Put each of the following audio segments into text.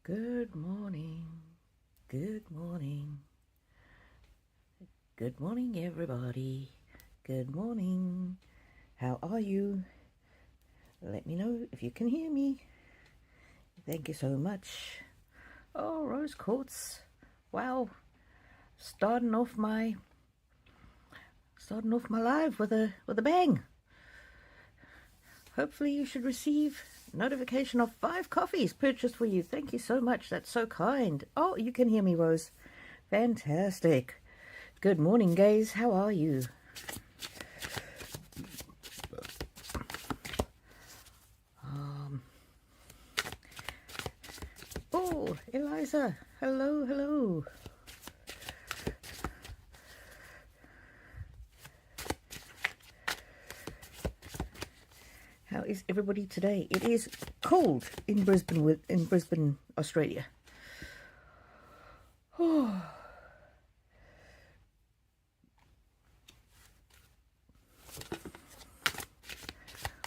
Good morning, good morning, good morning everybody, good morning. How are you? Let me know if you can hear me. Thank you so much. Oh, rose quartz. Wow, starting off my live with a bang. Hopefully you should receive notification of 5 coffees purchased for you. Thank you so much. That's so kind. Oh, you can hear me, Rose. Fantastic. Good morning, guys. How are you? Oh, Eliza. Hello, hello. How is everybody today? It is cold in Brisbane, Australia. Oh.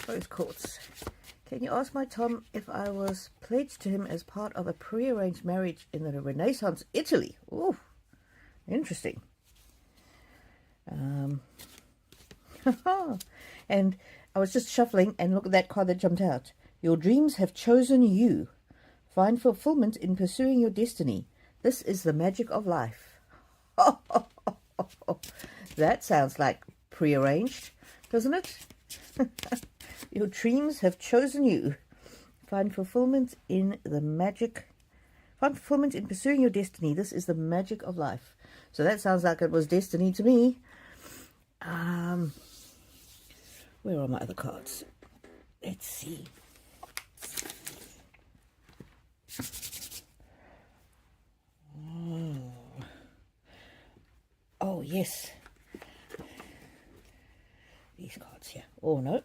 Rose quartz. Can you ask my Tom if I was pledged to him as part of a prearranged marriage in the Renaissance Italy? Oh, interesting. And I was just shuffling and look at that card that jumped out. Your dreams have chosen you. Find fulfillment in pursuing your destiny. This is the magic of life. That sounds like prearranged, doesn't it? Your dreams have chosen you. Find fulfillment in pursuing your destiny. This is the magic of life. So that sounds like it was destiny to me. Where are my other cards? Let's see. Oh, yes. These cards here. Oh, no.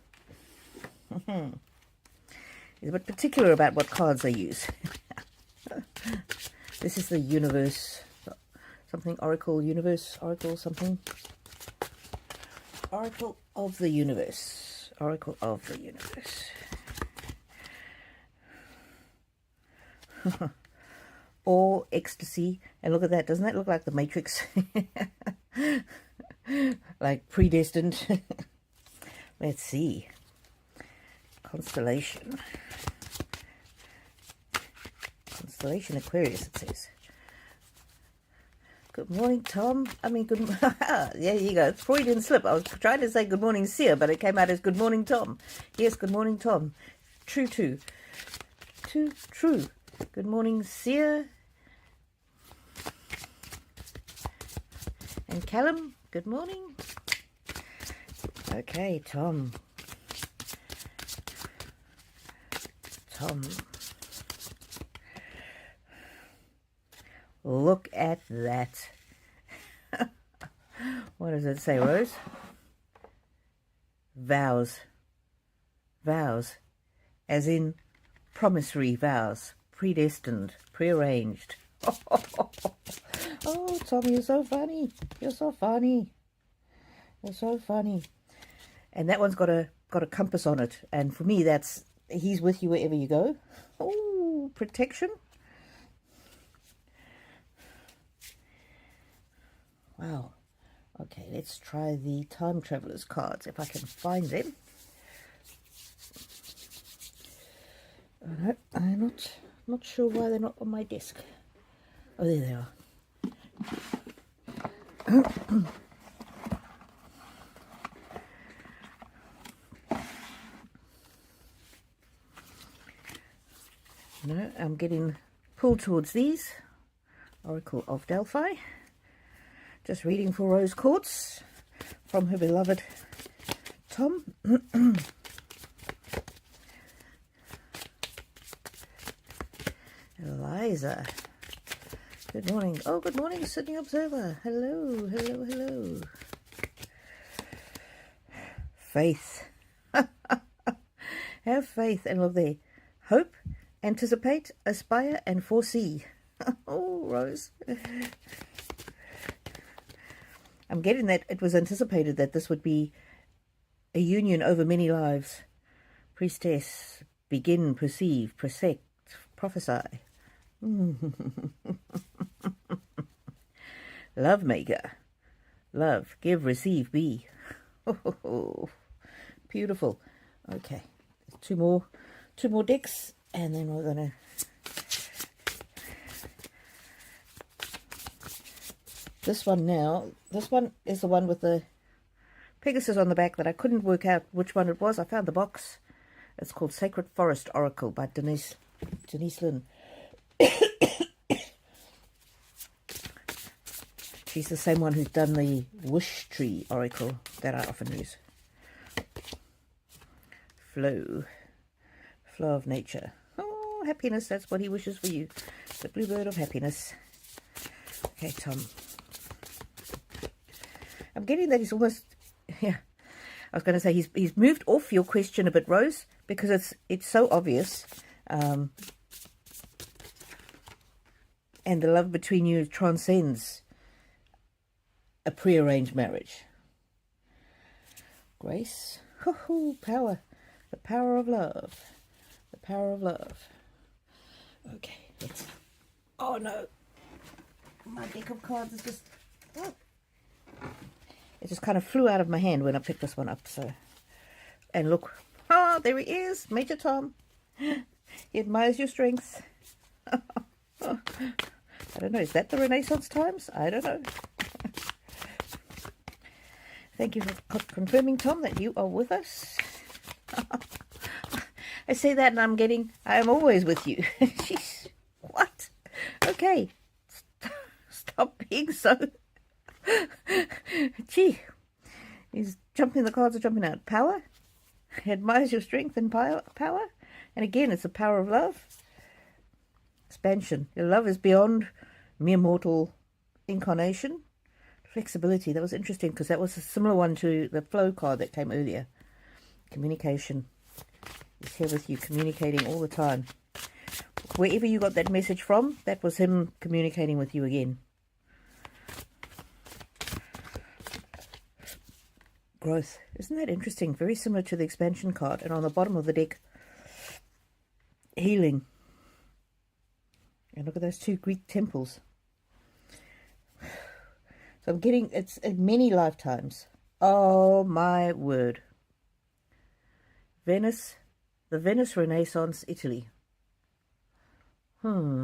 He's a bit particular about what cards I use. This is the universe. Something oracle, universe, oracle, something. Oracle of the universe. Oracle of the universe. Or ecstasy. And look at that. Doesn't that look like the Matrix? Like predestined. Let's see. Constellation. Constellation Aquarius, it says. Good morning, Tom. I mean, good. There you go. Freudian slip. I was trying to say good morning, Sia, but it came out as good morning, Tom. Yes, good morning, Tom. True. True. Good morning, Sia. And Callum, good morning. Okay, Tom. Look at that. What does it say, Rose? Vows. Vows. As in promissory vows. Predestined. Prearranged. Oh, Tom, you're so funny. You're so funny. You're so funny. And that one's got a compass on it. And for me, that's he's with you wherever you go. Oh, protection. Wow. Okay, let's try the time travelers cards if I can find them. No, I'm not sure why they're not on my desk. Oh, there they are. No, I'm getting pulled towards these. Oracle of Delphi. Just reading for Rose Quartz from her beloved Tom. Eliza. Good morning. Oh, good morning, Sydney Observer. Hello. Faith. Have faith and look there. Hope, anticipate, aspire, and foresee. Oh, Rose. I'm getting that it was anticipated that this would be a union over many lives. Priestess, begin, perceive, prosect, prophesy. Love maker. Love, give, receive, be. Beautiful. Okay, two more decks, and then we're gonna this one now. This one is the one with the Pegasus on the back that I couldn't work out which one it was. I found the box. It's called Sacred Forest Oracle by Denise Lynn. She's the same one who's done the Wish Tree Oracle that I often use. Flow of nature. Oh, happiness, that's what he wishes for you. The bluebird of happiness. Okay, Tom. I'm getting that he's almost, yeah, I was going to say he's moved off your question a bit, Rose, because it's so obvious. And the love between you transcends a prearranged marriage. Grace. Power. The power of love. The power of love. Okay, let's... Oh no! My deck of cards is just... Oh. It just kind of flew out of my hand when I picked this one up, so... And look. Oh, there he is! Major Tom. He admires your strengths. I don't know, is that the Renaissance times? I don't know. Thank you for confirming, Tom, that you are with us. I say that and I am always with you. Jeez, what? Okay. Stop being so... Gee. The cards are jumping out. Power. Admires your strength and power. And again, it's the power of love. Expansion. Your love is beyond mere mortal incarnation. Flexibility. That was interesting because that was a similar one to the flow card that came earlier. Communication. He's here with you, communicating all the time. Wherever you got that message from, that was him communicating with you again. Growth. Isn't that interesting? Very similar to the expansion card. And on the bottom of the deck, healing. And look at those two Greek temples. So I'm getting, it's many lifetimes. Oh my word. Venice, the Venice Renaissance, Italy. Rose?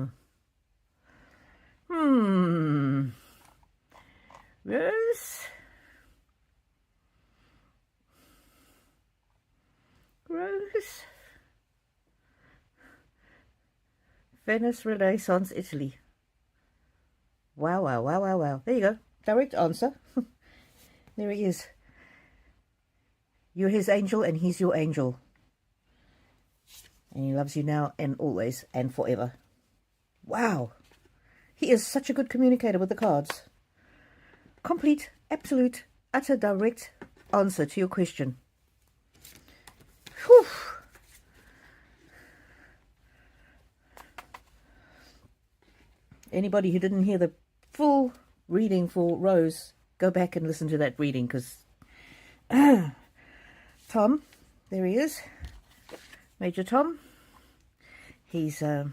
Venice Renaissance, Italy. Wow. There you go. Direct answer. There he is. You're his angel and he's your angel. And he loves you now and always and forever. Wow. He is such a good communicator with the cards. Complete, absolute, utter, direct answer to your question. Whew. Anybody who didn't hear the full reading for Rose, go back and listen to that reading, because Tom, there he is, Major Tom. He's a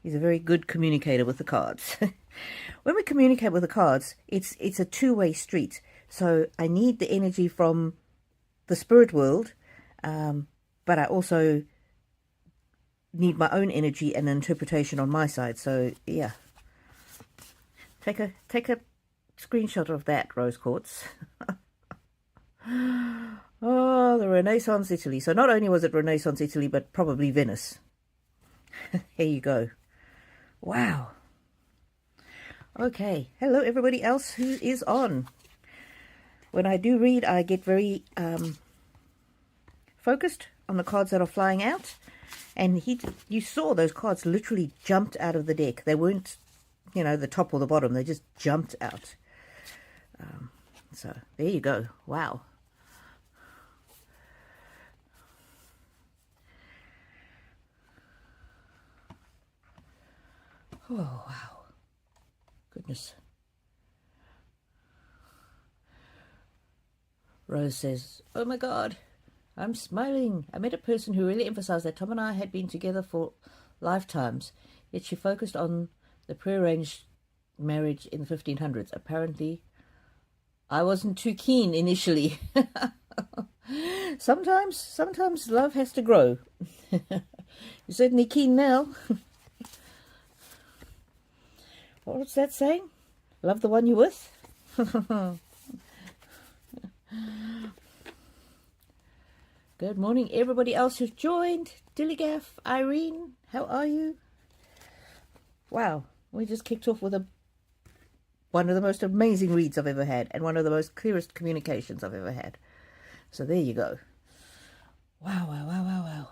very good communicator with the cards. When we communicate with the cards, it's a two-way street. So I need the energy from the spirit world, but I also need my own energy and interpretation on my side. So yeah, take a screenshot of that, Rose Quartz. Oh, the Renaissance Italy. So not only was it Renaissance Italy, but probably Venice. Here you go. Wow. Okay. Hello, everybody else who is on. When I do read, I get very focused on the cards that are flying out. And you saw those cards literally jumped out of the deck. They weren't, the top or the bottom. They just jumped out. So there you go. Wow. Oh, wow. Goodness. Rose says, oh my God, I'm smiling. I met a person who really emphasized that Tom and I had been together for lifetimes. yet she focused on the prearranged marriage in the 1500s. Apparently, I wasn't too keen initially. Sometimes love has to grow. You're certainly keen now. What's that saying? Love the one you're with? Good morning, everybody else who's joined. Dillygaff, Irene, how are you? Wow, we just kicked off with one of the most amazing reads I've ever had, and one of the most clearest communications I've ever had. So there you go. Wow, wow, wow, wow, wow.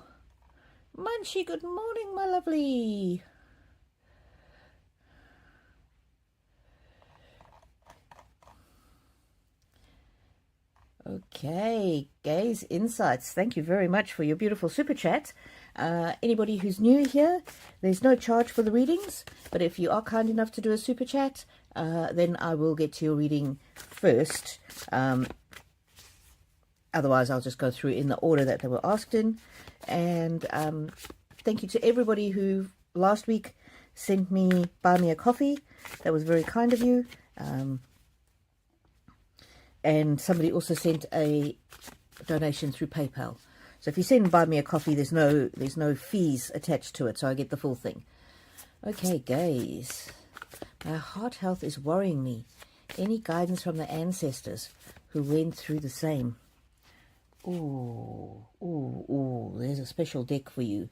Munchie, good morning, my lovely. Okay, Gaze Insights, thank you very much for your beautiful super chat. Anybody who's new here, there's no charge for the readings, but if you are kind enough to do a super chat, then I will get to your reading first. Otherwise, I'll just go through in the order that they were asked in. And thank you to everybody who last week sent me, buy me a coffee. That was very kind of you. And somebody also sent a donation through PayPal. So if you send buy me a coffee, there's no fees attached to it, so I get the full thing. Okay, Gaze. My heart health is worrying me. Any guidance from the ancestors who went through the same? Ooh, ooh, ooh, there's a special deck for you.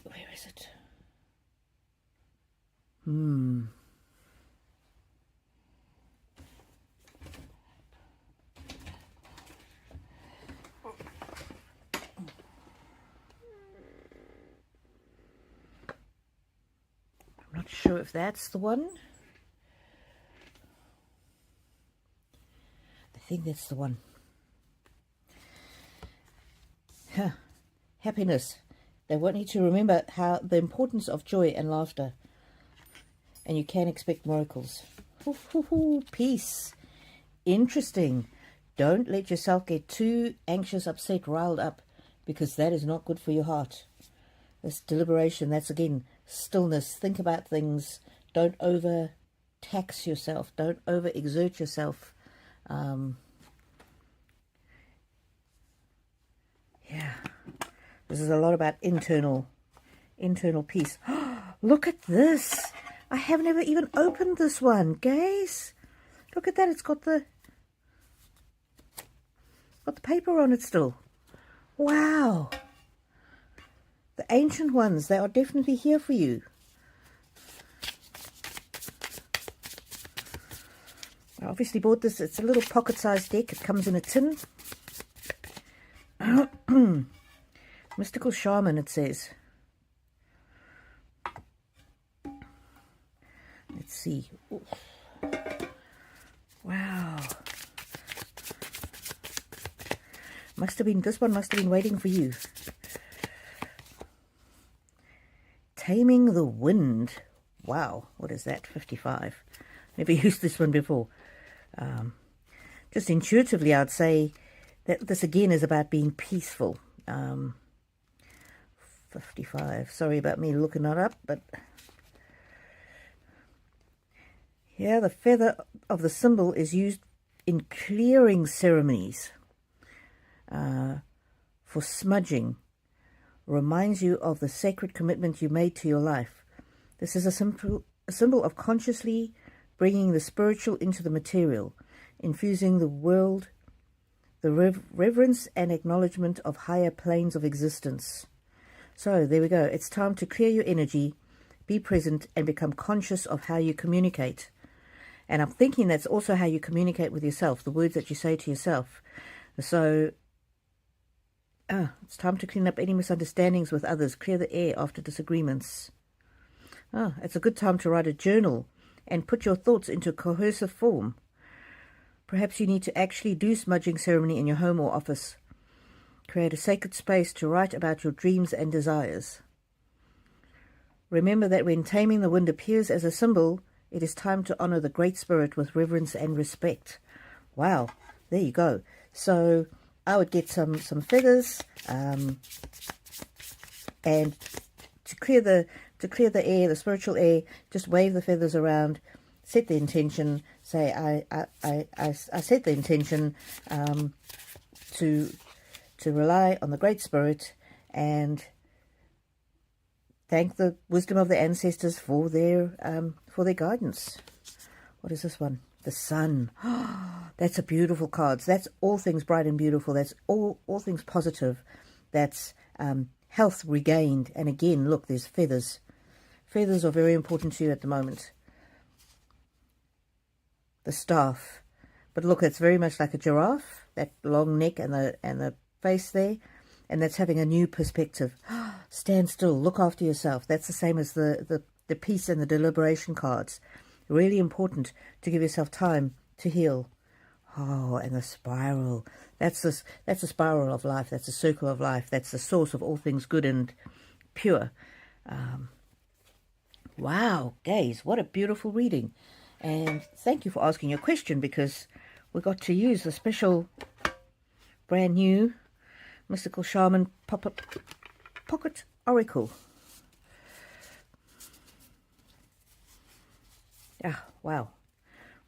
Where is it? I'm not sure if that's the one. I think that's the one. Huh. Happiness. They want you to remember how the importance of joy and laughter. And you can expect miracles. Peace. Interesting. Don't let yourself get too anxious, upset, riled up, because that is not good for your heart. This deliberation, that's again stillness. Think about things. Don't overtax yourself. Don't overexert yourself. Yeah, this is a lot about internal peace. Look at this. I have never even opened this one, guys. Look at that. It's got the paper on it still. Wow. The ancient ones, they are definitely here for you. I obviously bought this. It's a little pocket-sized deck. It comes in a tin. Mystical Shaman, it says. Let's see. Ooh. Wow. This one must have been waiting for you. Taming the Wind. Wow, what is that? 55. Never used this one before. Just intuitively, I'd say that this again is about being peaceful. 55. Sorry about me looking that up, but yeah, the feather of the symbol is used in clearing ceremonies for smudging. Reminds you of the sacred commitment you made to your life. This is a symbol of consciously bringing the spiritual into the material, infusing the world, the reverence and acknowledgement of higher planes of existence. So there we go. It's time to clear your energy, be present, and become conscious of how you communicate. And I'm thinking that's also how you communicate with yourself, the words that you say to yourself. So it's time to clean up any misunderstandings with others, clear the air after disagreements. It's a good time to write a journal and put your thoughts into cohesive form. Perhaps you need to actually do smudging ceremony in your home or office. Create a sacred space to write about your dreams and desires. Remember that when Taming the Wind appears as a symbol, it is time to honor the Great Spirit with reverence and respect. Wow, there you go. So I would get some feathers and clear the air, the spiritual air. Just wave the feathers around, set the intention. Say, I set the intention to rely on the Great Spirit and thank the wisdom of the ancestors for their guidance. What is this one? The sun. That's a beautiful card. That's all things bright and beautiful. That's all things positive. That's health regained. And again, look, there's feathers. Feathers are very important to you at the moment. The staff. But look, it's very much like a giraffe. That long neck and the face there. And that's having a new perspective. Stand still. Look after yourself. That's the same as the peace and the deliberation cards. Really important to give yourself time to heal. Oh, and the spiral. That's a spiral of life. That's a circle of life. That's the source of all things good and pure. Wow, guys, what a beautiful reading. And thank you for asking your question, because we got to use the special brand new Mystical Shaman Pocket Oracle. Ah, wow.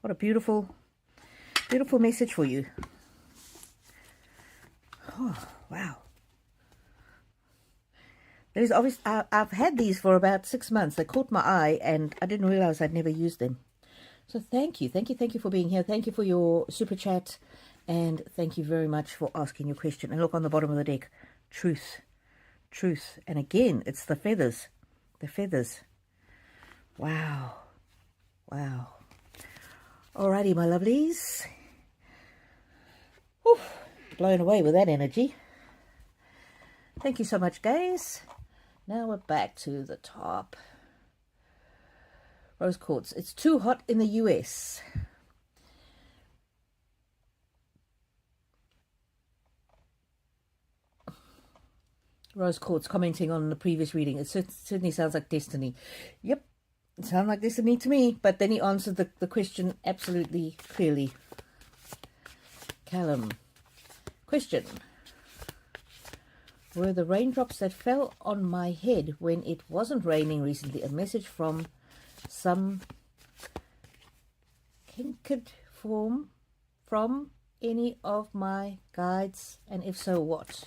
What a beautiful message for you. Oh, wow. There's obviously, I've had these for about 6 months. They caught my eye and I didn't realize I'd never used them. So thank you for being here. Thank you for your super chat. And thank you very much for asking your question. And look on the bottom of the deck. Truth. Truth. And again, it's the feathers. The feathers. Wow. Wow. Alrighty, my lovelies. Whew, blown away with that energy. Thank you so much, guys. Now we're back to the top. Rose quartz. It's too hot in the US. Rose quartz commenting on the previous reading. It certainly sounds like destiny. Yep. It sounds like destiny to me. But then he answered the question absolutely clearly. Callum. Question. Were the raindrops that fell on my head when it wasn't raining recently a message from some kindred form from any of my guides? And if so, what?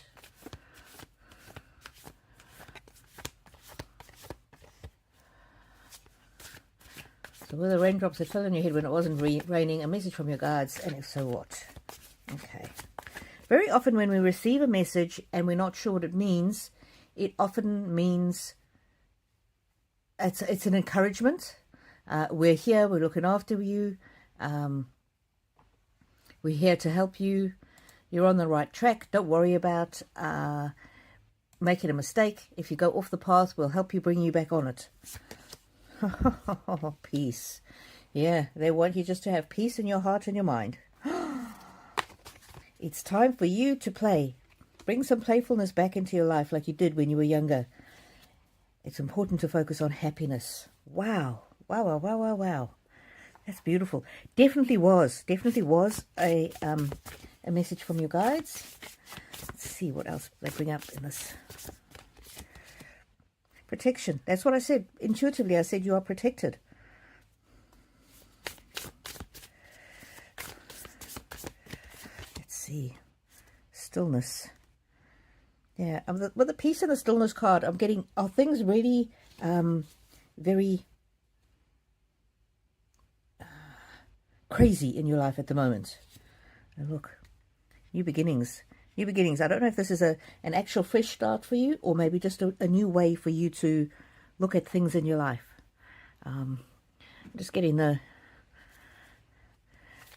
So were the raindrops that fell on your head when it wasn't raining a message from your guides? And if so, what? Okay. Very often when we receive a message and we're not sure what it means, it often means it's an encouragement. We're here, we're looking after you. We're here to help you. You're on the right track. Don't worry about making a mistake. If you go off the path, we'll help you bring you back on it. Peace. Yeah, they want you just to have peace in your heart and your mind. It's time for you to play. Bring some playfulness back into your life like you did when you were younger. It's important to focus on happiness. Wow. Wow, wow, wow, wow, wow. That's beautiful. Definitely was a message from your guides. Let's see what else they bring up in this. Protection. That's what I said. Intuitively, I said you are protected. See, stillness. Yeah, with the peace and the stillness card, I'm getting, are things really very crazy in your life at the moment? And look, new beginnings. New beginnings. I don't know if this is an actual fresh start for you, or maybe just a new way for you to look at things in your life. I'm just getting the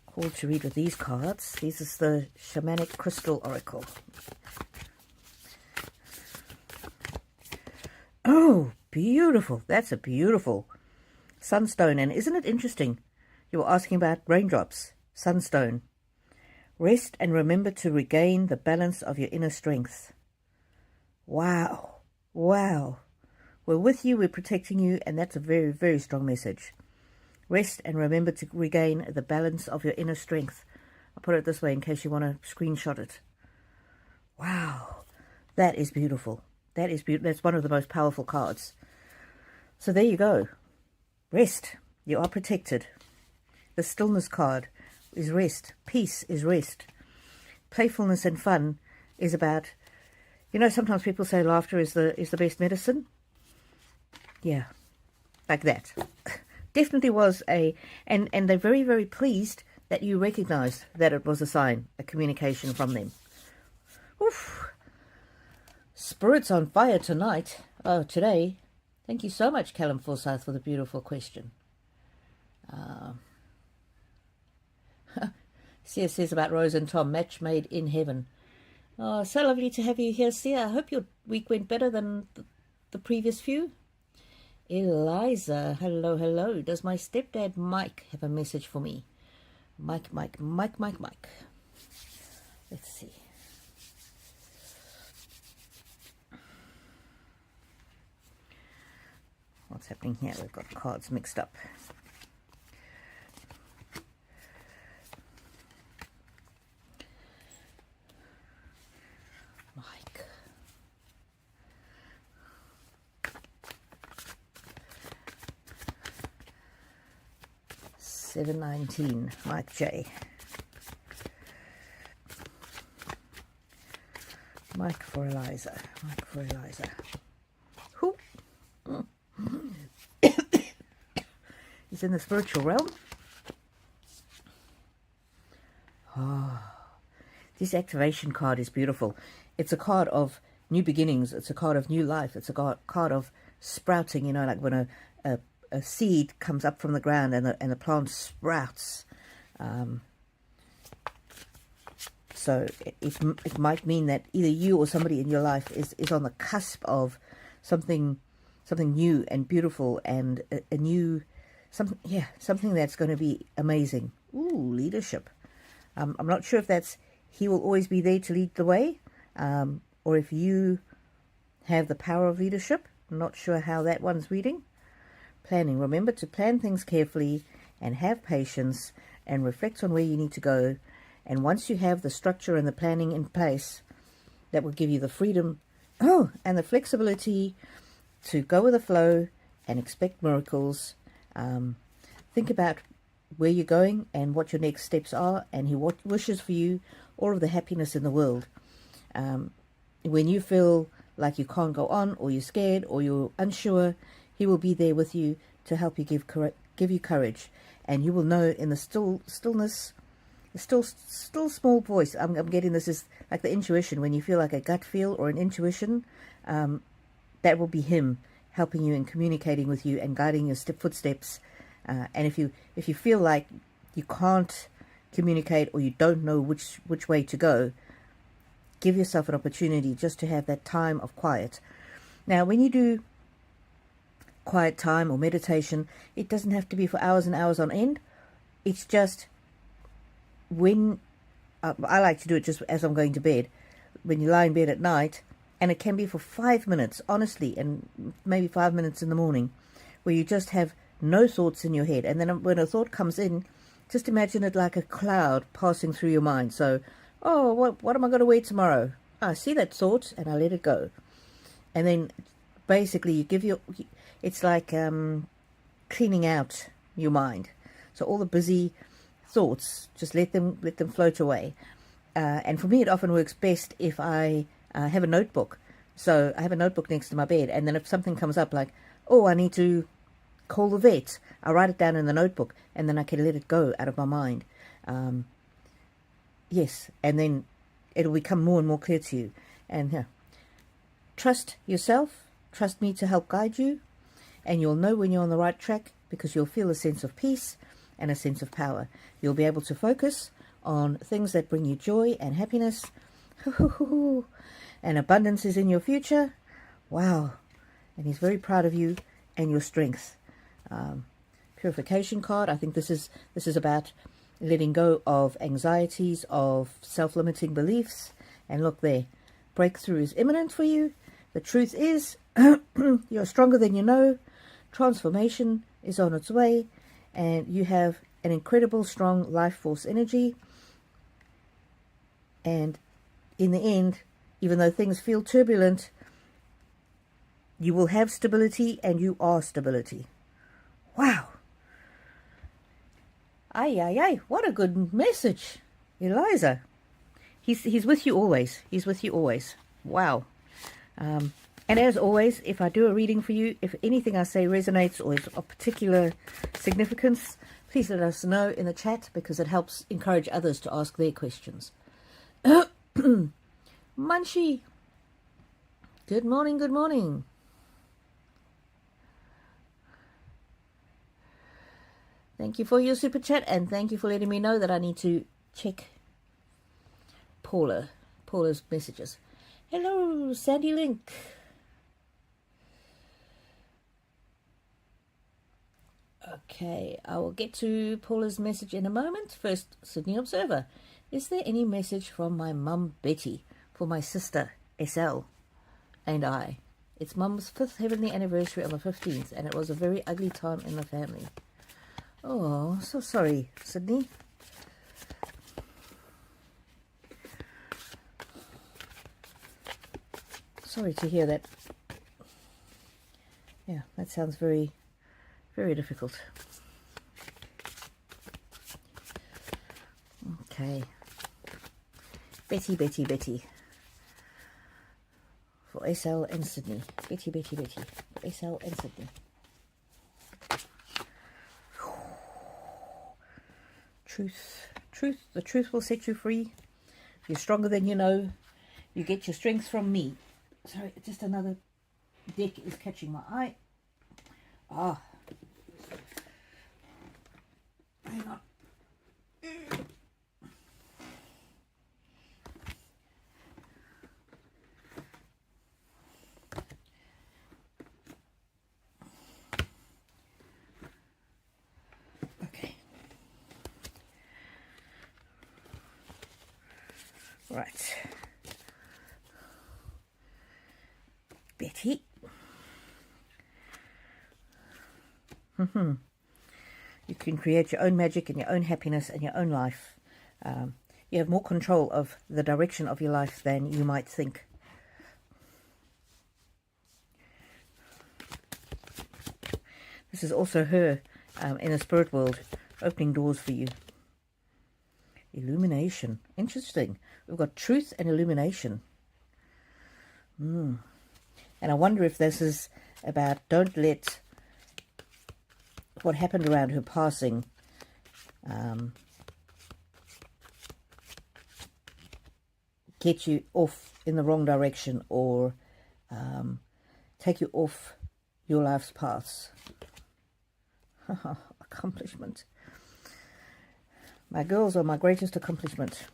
call to read with these cards. This is the Shamanic Crystal Oracle. Oh, beautiful. That's a beautiful sunstone. And isn't it interesting? You were asking about raindrops. Sunstone. Rest and remember to regain the balance of your inner strength. Wow. Wow. We're with you. We're protecting you. And that's a very, very strong message. Rest and remember to regain the balance of your inner strength. I'll put it this way in case you want to screenshot it. Wow. That is beautiful. That is beautiful. That's one of the most powerful cards. So there you go. Rest. You are protected. The stillness card is rest. Peace is rest. Playfulness and fun is about, you know, sometimes people say laughter is the best medicine. Yeah, like that. Definitely was and they're very, very pleased that you recognized that it was a sign, a communication from them. Oof. Spirits on fire tonight. Oh, today. Thank you so much, Callum Forsyth, for the beautiful question. Sia says about Rose and Tom, match made in heaven. Oh, so lovely to have you here, Sia. I hope your week went better than the previous few. Eliza, hello, hello. Does my stepdad Mike have a message for me? Mike. Let's see. What's happening here? We've got cards mixed up. Mike. $7.19. Mike J. Mike for Eliza. Mike for Eliza. Who? He's in the spiritual realm. Oh, this activation card is beautiful. It's a card of new beginnings. It's a card of new life. It's a card of sprouting, you know, like when a seed comes up from the ground and the plant sprouts. So it might mean that either you or somebody in your life is on the cusp of something new and beautiful and a new something that's going to be amazing. Ooh, leadership. I'm not sure if that's he will always be there to lead the way, or if you have the power of leadership. I'm not sure how that one's reading. Planning. Remember to plan things carefully and have patience and reflect on where you need to go. And once you have the structure and the planning in place, that will give you the freedom and the flexibility to go with the flow and expect miracles. Think about where you're going and what your next steps are, and he wishes for you all of the happiness in the world. When you feel like you can't go on, or you're scared, or you're unsure, he will be there with you to help you, give you courage, and you will know in the stillness, the still small voice. I'm getting this is like the intuition. When you feel like a gut feel or an intuition, that will be him helping you and communicating with you and guiding your footsteps. And if you feel like you can't communicate or you don't know which way to go, give yourself an opportunity just to have that time of quiet. Now, when you do quiet time or meditation, it doesn't have to be for hours and hours on end. It's just when I like to do it just as I'm going to bed, when you lie in bed at night, and it can be for 5 minutes, honestly, and maybe 5 minutes in the morning, where you just have no thoughts in your head. And then when a thought comes in, just imagine it like a cloud passing through your mind. So, oh, what am I going to wear tomorrow? I see that thought and I let it go. And then basically you give it's like cleaning out your mind. So all the busy thoughts, just let them float away. And for me, it often works best if I have a notebook. So I have a notebook next to my bed, and then if something comes up like, oh, I need to call the vet, I write it down in the notebook, and then I can let it go out of my mind. Yes, and then it'll become more and more clear to you. And trust yourself, trust me to help guide you, and you'll know when you're on the right track, because you'll feel a sense of peace and a sense of power. You'll be able to focus on things that bring you joy and happiness. And abundance is in your future. Wow. And he's very proud of you and your strength. Purification card. I think this is about letting go of anxieties, of self-limiting beliefs. And look there, breakthrough is imminent for you. The truth is, you're stronger than you know. Transformation is on its way, and you have an incredible strong life force energy. And in the end, even though things feel turbulent, You will have stability, and you are stability. Wow. Ay, ay, ay. What a good message, Eliza. He's with you always. He's with you always. Wow. And as always, if I do a reading for you, if anything I say resonates or is of particular significance, please let us know in the chat, because it helps encourage others to ask their questions. Munchie. Good morning, good morning. Thank you for your super chat, and thank you for letting me know that I need to check Paula's messages. Hello, Sandy Link. Okay, I will get to Paula's message in a moment. First, Sydney Observer. Is there any message from my mum, Betty, for my sister, SL, and I? It's Mum's 5th heavenly anniversary on the 15th, and it was a very ugly time in the family. Oh, so sorry, Sydney. Sorry to hear that. Yeah, that sounds very, very difficult. Okay. Betty. For SL and Sydney. Betty. For SL and Sydney. Truth. The truth will set you free. You're stronger than you know. You get your strength from me. Sorry, just another deck is catching my eye. Ah. Hang on. Okay. Right. Betty. You can create your own magic and your own happiness and your own life. You have more control of the direction of your life than you might think. This is also her in the spirit world, opening doors for you. Illumination. Interesting. We've got truth and illumination. And I wonder if this is about don't let what happened around her passing get you off in the wrong direction, or take you off your life's paths. Accomplishment. My girls are my greatest accomplishment.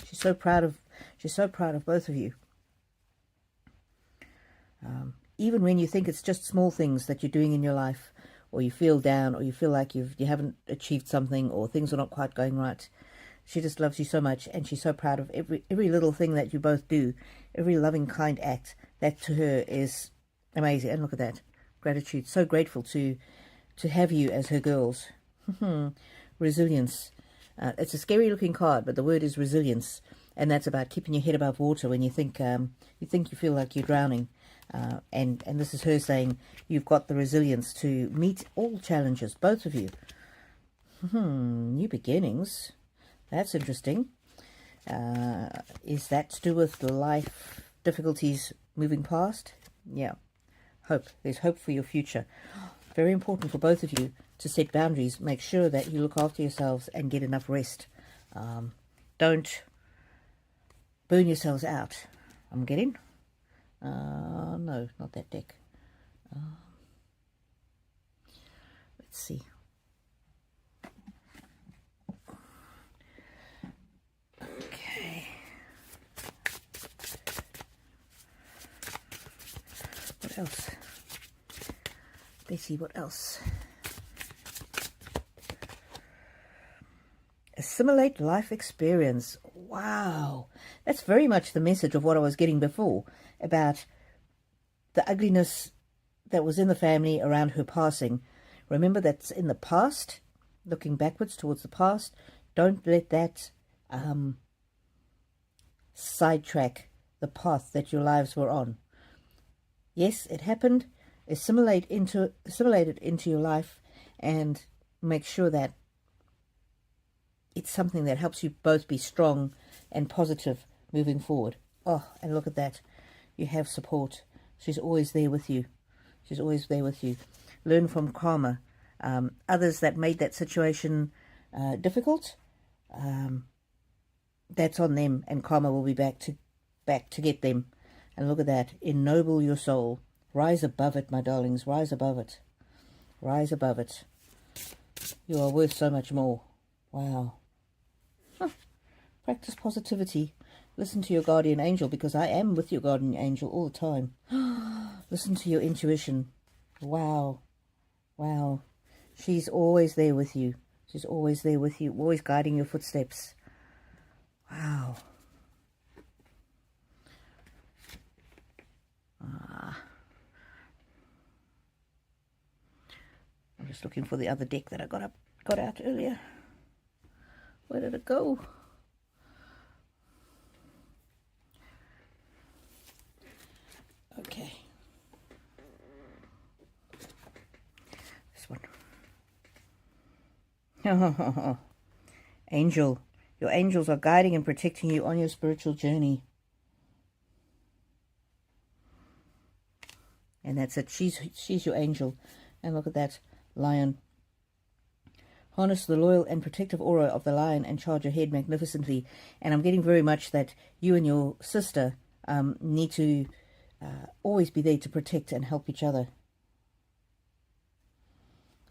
She's so proud of both of you. Even when you think it's just small things that you're doing in your life, or you feel down, or you feel like you haven't achieved something, or things are not quite going right, she just loves you so much, and she's so proud of every little thing that you both do, every loving, kind act. That to her is amazing. And look at that. Gratitude. So grateful to have you as her girls. Resilience. It's a scary looking card, but the word is resilience, and that's about keeping your head above water when you think you feel like you're drowning. And this is her saying you've got the resilience to meet all challenges, both of you. New beginnings. That's interesting. Is that to do with life difficulties moving past? Yeah. Hope. There's hope for your future. Very important for both of you to set boundaries. Make sure that you look after yourselves and get enough rest. Don't burn yourselves out. I'm getting... no, not that deck. Let's see. Okay. What else? Betty, what else? Assimilate life experience. Wow. That's very much the message of what I was getting before, about the ugliness that was in the family around her passing. Remember, that's in the past, looking backwards towards the past. Don't let that sidetrack the path that your lives were on. Yes, it happened. Assimilate it into your life, and make sure that it's something that helps you both be strong and positive moving forward. Oh, and look at that. You have support. She's always there with you. She's always there with you. Learn from karma. Others that made that situation difficult, that's on them, and karma will be back to get them. And look at that. Ennoble your soul. Rise above it, my darlings. Rise above it. Rise above it. You are worth so much more. Wow. Huh. Practice positivity. Listen to your guardian angel, because I am with your guardian angel all the time. Listen to your intuition. Wow. Wow. She's always there with you. She's always there with you, always guiding your footsteps. Wow. I'm just looking for the other deck that I got out earlier. Where did it go? Okay. This one. Angel. Your angels are guiding and protecting you on your spiritual journey. And that's it. She's your angel. And look at that. Lion. Harness the loyal and protective aura of the lion and charge ahead magnificently. And I'm getting very much that you and your sister need to always be there to protect and help each other.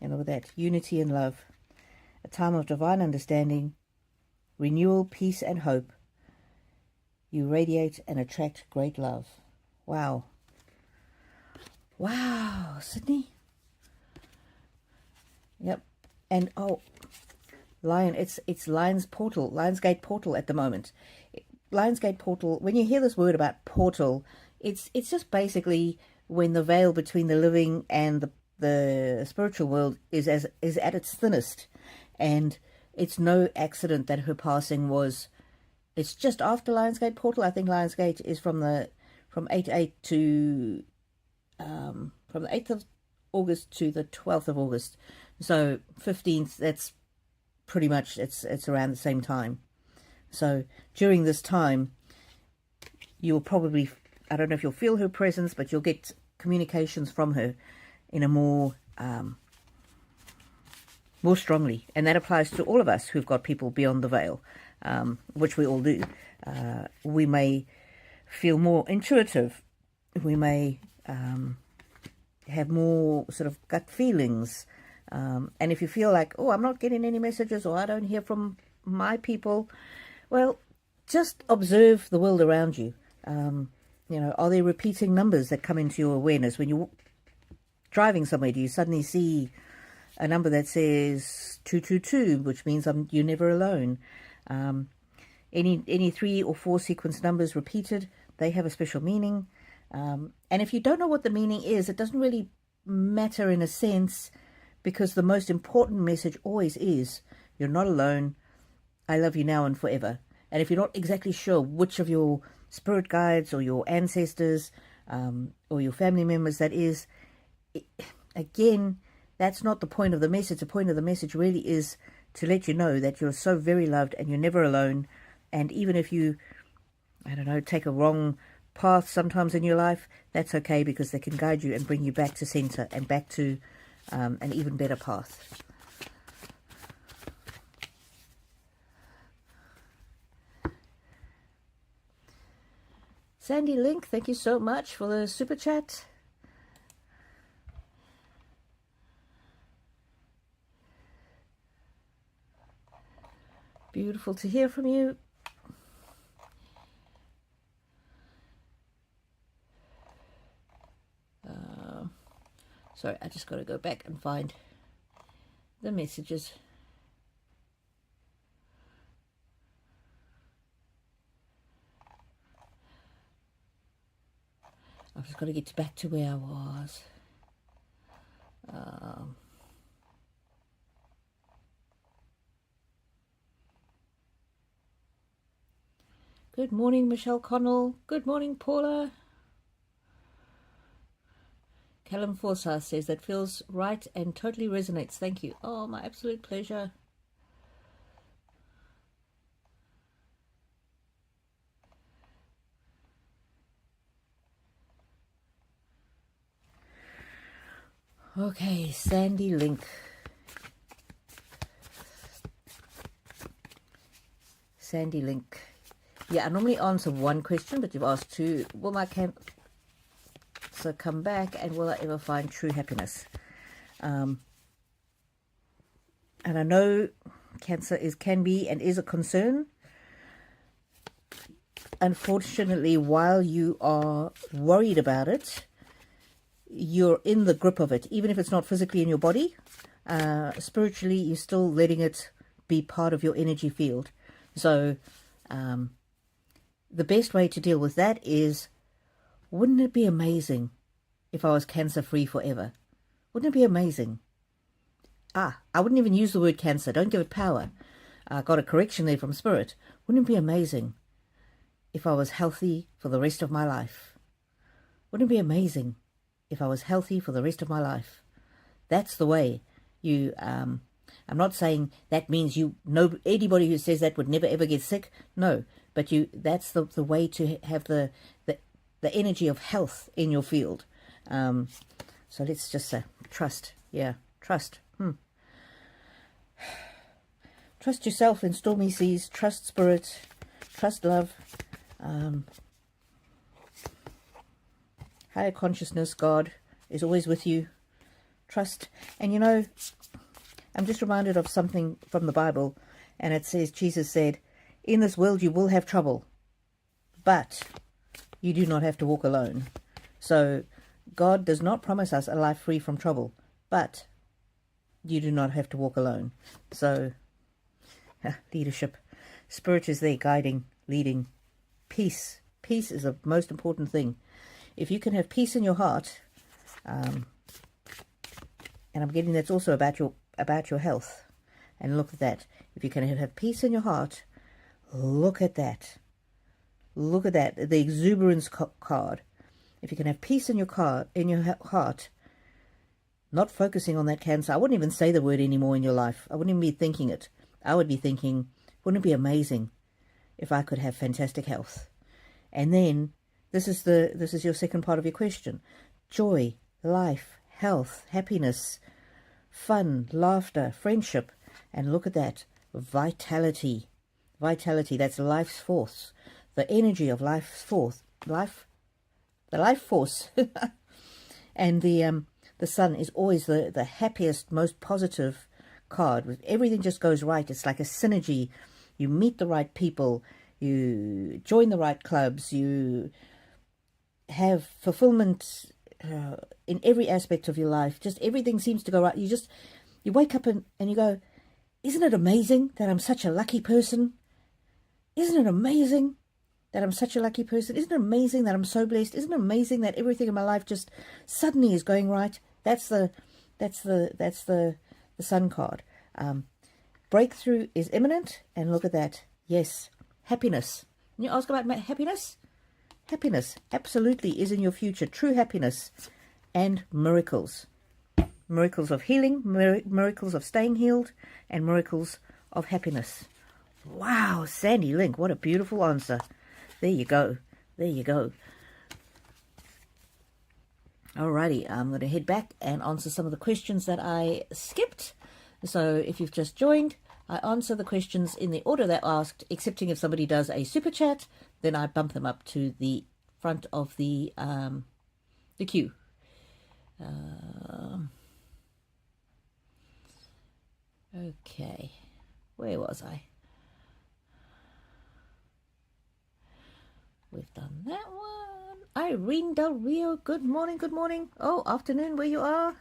And look at that. Unity and love. A time of divine understanding, renewal, peace and hope. You radiate and attract great love. Wow. Wow, Sydney. Yep. And oh, Lion, it's Lionsgate portal at the moment. Lionsgate portal, when you hear this word about portal, it's just basically when the veil between the living and the spiritual world is at its thinnest. And it's no accident that her passing was, it's just after Lionsgate portal. I think Lionsgate is from 8/8 to from the 8th of August to the 12th of August. So 15th, that's pretty much, it's around the same time. So during this time, you'll probably, I don't know if you'll feel her presence, but you'll get communications from her in a more strongly. And that applies to all of us who've got people beyond the veil, which we all do. We may feel more intuitive. We may have more sort of gut feelings. And if you feel like, oh, I'm not getting any messages, or I don't hear from my people, well, just observe the world around you. Are there repeating numbers that come into your awareness? When you're driving somewhere, do you suddenly see a number that says 222, which means you're never alone? Any 3 or 4 sequence numbers repeated, they have a special meaning. And if you don't know what the meaning is, it doesn't really matter in a sense, because the most important message always is, you're not alone. I love you now and forever. And if you're not exactly sure which of your spirit guides or your ancestors or your family members that is, again, that's not the point of the message. The point of the message really is to let you know that you're so very loved and you're never alone. And even if you, I don't know, take a wrong path sometimes in your life, that's okay, because they can guide you and bring you back to center and back to an even better path. Sandy Link, thank you so much for the super chat. Beautiful to hear from you. Sorry, I just got to go back and find the messages. I've just got to get back to where I was. Good morning, Michelle Connell. Good morning, Paula. Callum Forsyth says, that feels right and totally resonates. Thank you. Oh, my absolute pleasure. Okay, Sandy Link. Sandy Link. Yeah, I normally answer one question, but you've asked two. Will my cancer come back, and will I ever find true happiness? And I know cancer can be and is a concern. Unfortunately, while you are worried about it, you're in the grip of it. Even if it's not physically in your body, spiritually, you're still letting it be part of your energy field. So the best way to deal with that is, wouldn't it be amazing if I was cancer-free forever? Wouldn't it be amazing? I wouldn't even use the word cancer. Don't give it power. I got a correction there from Spirit. Wouldn't it be amazing if I was healthy for the rest of my life? Wouldn't it be amazing if I was healthy for the rest of my life? That's the way you... I'm not saying that means anybody who says that would never ever get sick. No, but that's the way to have the energy of health in your field. So let's just say trust. Yeah, trust. Trust yourself in stormy seas. Trust Spirit. Trust love. Higher consciousness, God, is always with you. Trust. And you know, I'm just reminded of something from the Bible, and it says, Jesus said, in this world you will have trouble, but you do not have to walk alone. So God does not promise us a life free from trouble, but you do not have to walk alone. So leadership. Spirit is there, guiding, leading. Peace. Peace is the most important thing. If you can have peace in your heart, and I'm getting that's also about your health, and look at that. If you can have peace in your heart, look at that. Look at that. The exuberance card. If you can have peace in your heart, not focusing on that cancer. I wouldn't even say the word anymore in your life. I wouldn't even be thinking it. I would be thinking, wouldn't it be amazing if I could have fantastic health? And then this is your second part of your question. Joy, life, health, happiness, fun, laughter, friendship, and look at that, vitality. Vitality, that's life's force. The energy of life's force. The life force. And the sun is always the happiest, most positive card. Everything just goes right. It's like a synergy. You meet the right people, you join the right clubs, you have fulfillment in every aspect of your life. Just everything seems to go right. You wake up and you go, isn't it amazing that I'm such a lucky person? Isn't it amazing that I'm such a lucky person? Isn't it amazing that I'm so blessed? Isn't it amazing that everything in my life just suddenly is going right? That's the sun card. Breakthrough is imminent, and look at that. Yes, happiness. And you ask about happiness? Happiness absolutely is in your future. True happiness and miracles. Miracles of healing, miracles of staying healed, and miracles of happiness. Wow, Sandy Link, what a beautiful answer. There you go. There you go. Alrighty, I'm going to head back and answer some of the questions that I skipped. So if you've just joined, I answer the questions in the order they're asked, excepting if somebody does a super chat, then I bump them up to the front of the queue. Okay, where was I? We've done that one. Irene Del Rio, good morning, good morning. Oh, afternoon where you are.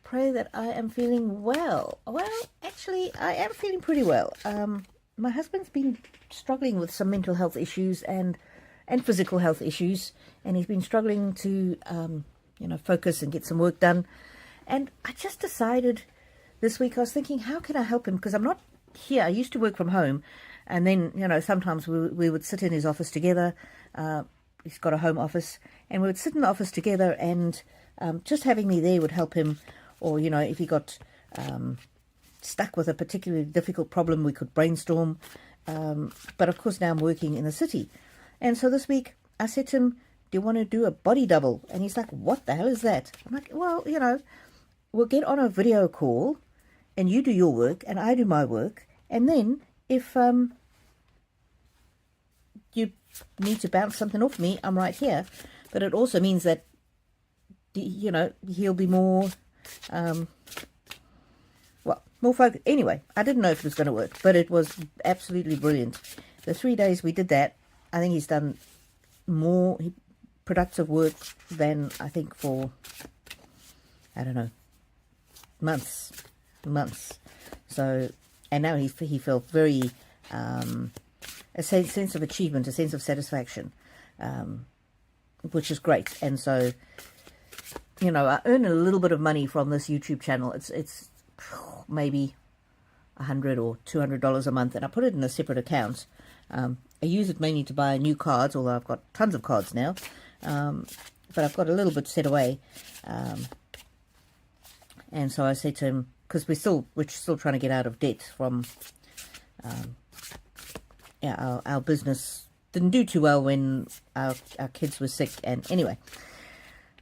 Pray that I am feeling well. Well, actually, I am feeling pretty well. My husband's been struggling with some mental health issues and physical health issues, and he's been struggling to, focus and get some work done. And I just decided this week, I was thinking, how can I help him? Because I'm not here. I used to work from home, and then, sometimes we would sit in his office together. He's got a home office, and we would sit in the office together and just having me there would help him. Or, you know, if he got stuck with a particularly difficult problem, we could brainstorm. But of course now I'm working in the city. And so this week I said to him, do you want to do a body double? And he's like, what the hell is that? I'm like, well, you know, we'll get on a video call and you do your work and I do my work. And then if you need to bounce something off me, I'm right here. But it also means that, you know, he'll be more, more focused. Anyway, I didn't know if it was going to work, but it was absolutely brilliant. The 3 days we did that, I think he's done more productive work than I think for, I don't know, months. So, and now he felt very, a sense of achievement, a sense of satisfaction, which is great. And so, you know, I earn a little bit of money from this YouTube channel. It's maybe $100 or $200 a month, and I put it in a separate account. I use it mainly to buy new cards, although I've got tons of cards now. But I've got a little bit set away. And so I said to him, because we're still trying to get out of debt from our business didn't do too well when our kids were sick. And anyway,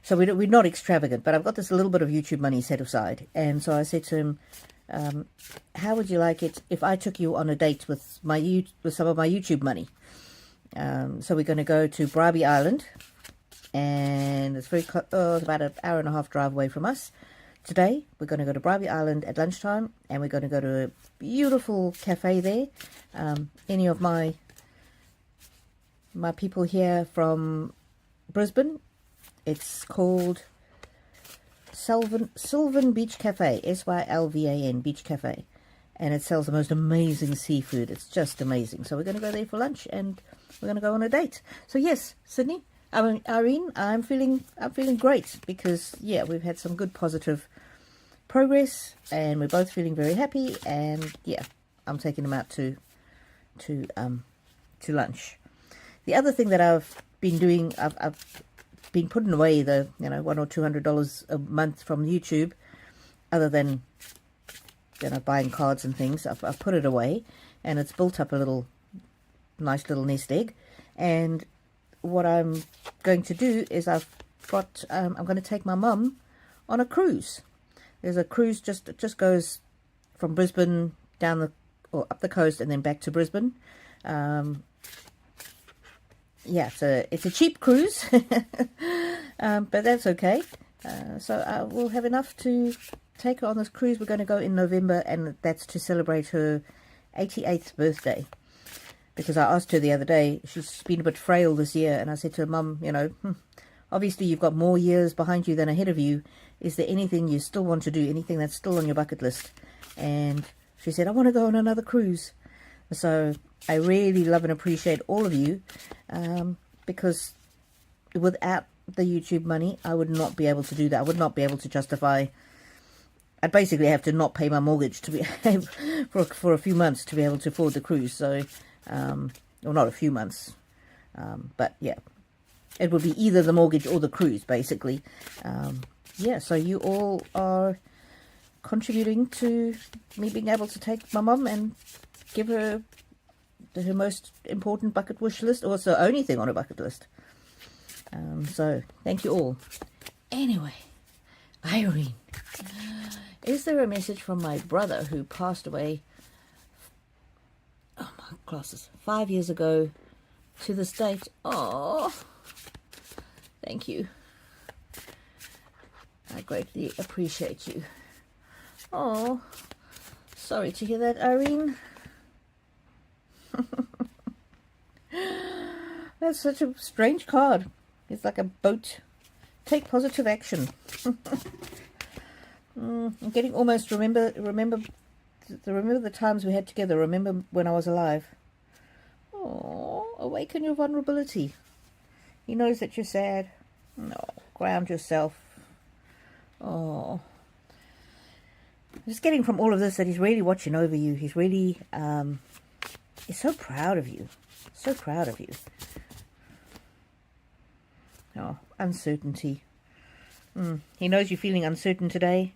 so we're not extravagant, but I've got this little bit of YouTube money set aside. And so I said to him, how would you like it if I took you on a date with some of my YouTube money? So we're going to go to Bribie Island, and it's it's about an hour and a half drive away from us. Today we're going to go to Bribie Island at lunchtime, and we're going to go to a beautiful cafe there. Any of my people here from Brisbane, it's called Sylvan Beach Cafe, Sylvan Beach Cafe, and it sells the most amazing seafood. It's just amazing. So we're going to go there for lunch, and we're going to go on a date. So yes, Sydney, Irene, I'm feeling great, because yeah, we've had some good positive progress, and we're both feeling very happy. And yeah, I'm taking them out to lunch. The other thing that I've been doing, I've been putting away the $100 or $200 a month from YouTube, other than buying cards and things. I've put it away, and it's built up a nice little nest egg. And what I'm going to do is I'm going to take my mum on a cruise. There's a cruise just goes from Brisbane up the coast and then back to Brisbane. Yeah, it's a cheap cruise, but that's okay. So I will have enough to take her on this cruise. We're going to go in November, and that's to celebrate her 88th birthday. Because I asked her the other day, she's been a bit frail this year, and I said to her, Mum, obviously you've got more years behind you than ahead of you. Is there anything you still want to do, anything that's still on your bucket list? And she said, I want to go on another cruise. So I really love and appreciate all of you, because without the YouTube money, I would not be able to do that. I would not be able to justify. I'd basically have to not pay my mortgage to be for a few months to be able to afford the cruise. So, well, not a few months, but yeah, it would be either the mortgage or the cruise, basically. Yeah, so you all are contributing to me being able to take my mum and give her her most important bucket wish list, or it's the only thing on her bucket list. So thank you all. Anyway, Irene, is there a message from my brother who passed away, oh my glasses, 5 years ago to this date? Oh, thank you. I greatly appreciate you. Oh, sorry to hear that, Irene. That's such a strange card. It's like a boat. Take positive action. I'm getting almost remember the times we had together. Remember when I was alive. Oh, awaken your vulnerability. He knows that you're sad. No, ground yourself. Oh, just getting from all of this that he's really watching over you. He's really he's so proud of you. So proud of you. Oh, uncertainty. He knows you're feeling uncertain today.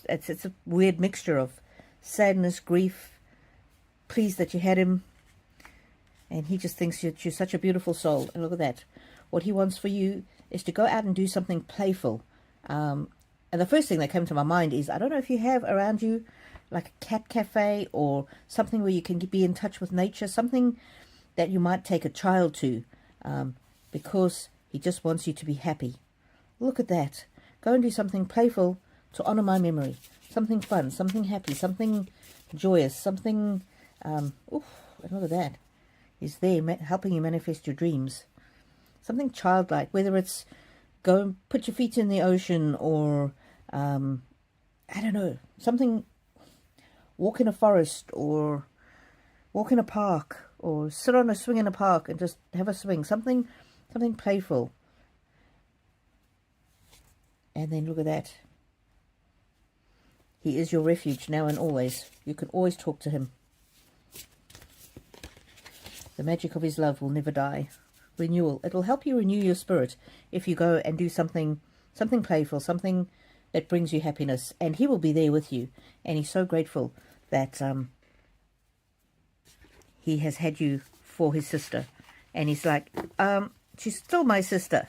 It's a weird mixture of sadness, grief, pleased that you had him, and he just thinks you're such a beautiful soul. And look at that. What he wants for you is to go out and do something playful. And the first thing that came to my mind is, I don't know if you have around you like a cat cafe or something where you can be in touch with nature, something that you might take a child to, because he just wants you to be happy. Look at that. Go and do something playful to honor my memory. Something fun, something happy, something joyous, something... oof, look at that. He's there helping you manifest your dreams. Something childlike, whether it's go and put your feet in the ocean or, I don't know, something, walk in a forest or walk in a park or sit on a swing in a park and just have a swing. Something playful. And then look at that. He is your refuge now and always. You can always talk to him. The magic of his love will never die. Renewal. It'll help you renew your spirit if you go and do something playful, something that brings you happiness. And he will be there with you. And he's so grateful that he has had you for his sister. And he's like, she's still my sister.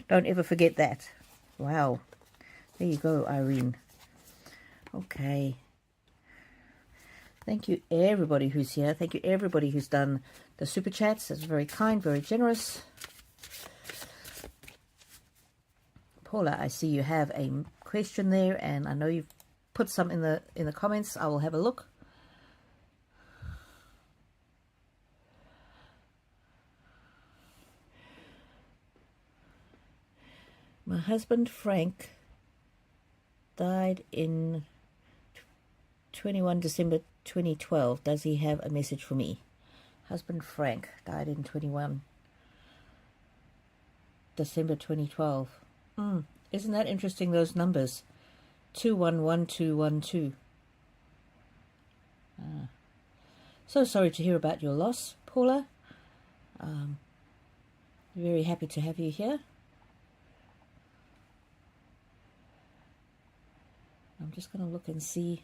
Don't ever forget that. Wow. There you go, Irene. Okay. Thank you, everybody who's here. Thank you, everybody who's done the super chats. That's very kind, very generous. Paula, I see you have a question there, and I know you've put some in the comments. I will have a look. My husband Frank died in 21 December 2012. Does he have a message for me? Husband Frank died in 21 December 2012. Isn't that interesting, those numbers? 211212. So sorry to hear about your loss, Paula. Very happy to have you here. I'm just going to look and see.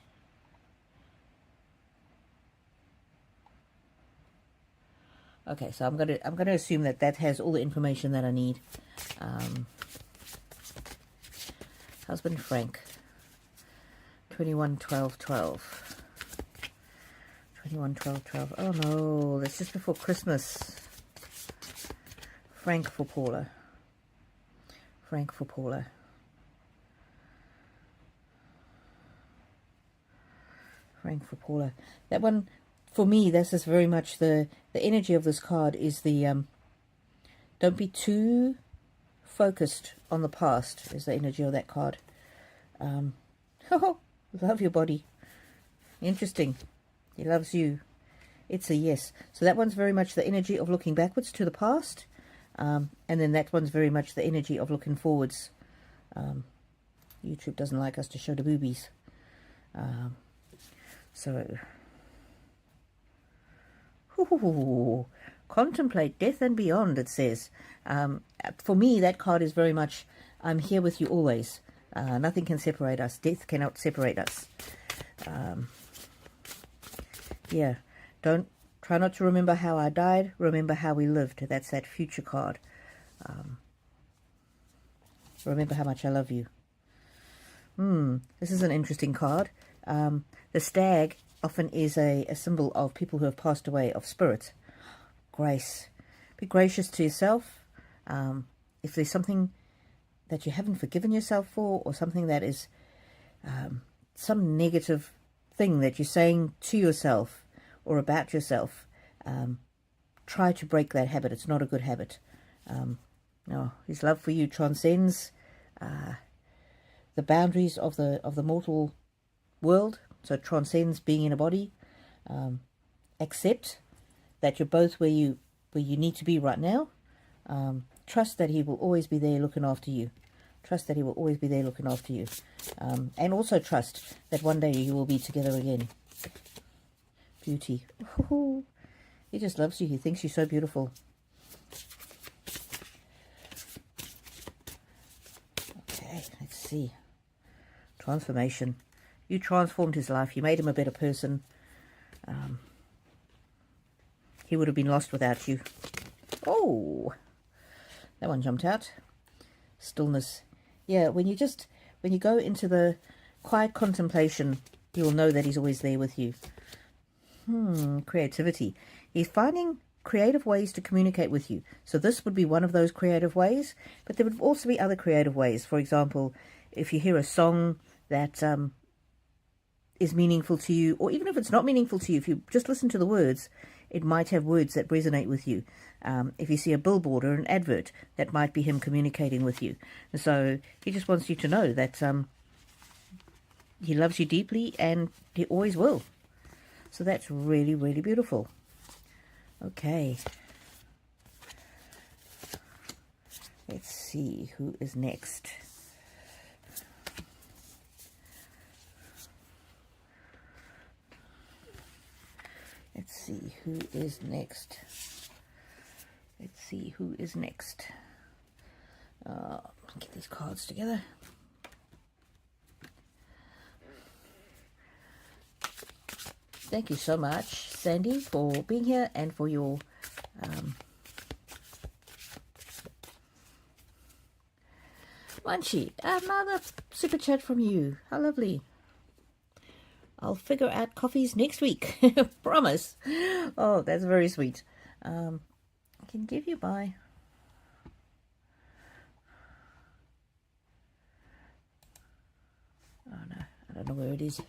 Okay, so I'm going to assume that has all the information that I need. Husband Frank, 211212. 211212. Oh no, that's just before Christmas. Frank for Paula. Frank for Paula. Frank for Paula. That one, for me, this is very much the energy of this card is the don't be too focused on the past, is the energy of that card. Oh, love your body. Interesting. He loves you. It's a yes. So that one's very much the energy of looking backwards to the past. And then that one's very much the energy of looking forwards. YouTube doesn't like us to show the boobies. So, contemplate death and beyond, it says. For me, that card is very much, I'm here with you always. Nothing can separate us. Death cannot separate us. Yeah, try not to remember how I died. Remember how we lived. That's that future card. Remember how much I love you. This is an interesting card. The stag often is a symbol of people who have passed away, of spirit. Grace. Be gracious to yourself. If there's something that you haven't forgiven yourself for, or something that is some negative thing that you're saying to yourself or about yourself, try to break that habit. It's not a good habit. No, his love for you transcends the boundaries of the mortal world. So it transcends being in a body. Accept that you're both where you need to be right now. Trust that he will always be there looking after you. Trust that he will always be there looking after you. And also trust that one day you will be together again. Beauty. Ooh, he just loves you. He thinks you're so beautiful. see. Transformation. You transformed his life. You made him a better person. He would have been lost without you. Oh, that one jumped out. Stillness. Yeah, when you go into the quiet contemplation, you'll know that he's always there with you. Creativity. He's finding creative ways to communicate with you. So this would be one of those creative ways, but there would also be other creative ways. For example, if you hear a song that is meaningful to you, or even if it's not meaningful to you, if you just listen to the words, it might have words that resonate with you. If you see a billboard or an advert, that might be him communicating with you. And so he just wants you to know that he loves you deeply and he always will. So that's really, really beautiful. Okay. Let's see who is next. Let's see who is next. Let's see who is next. Get these cards together. Thank you so much, Sandy, for being here and for your Munchie, another super chat from you. How lovely. I'll figure out coffees next week. Promise. Oh, that's very sweet. I can give you my... Oh no, I don't know where it is.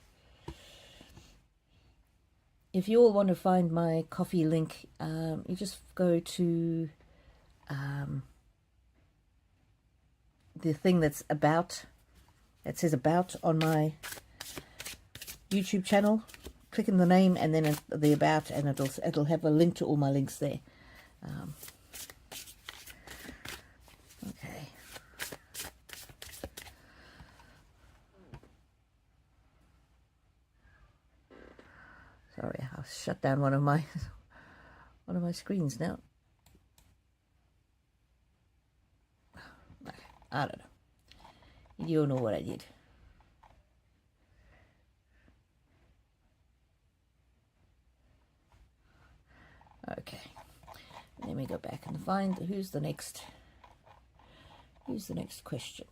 If you all want to find my coffee link, you just go to the thing that's about, that says about on my YouTube channel. Click in the name and then the about, and it'll have a link to all my links there. Okay. Sorry, I'll shut down one of my screens now. Okay, I don't know. You don't know what I did. Okay, let me go back and find who's the next question.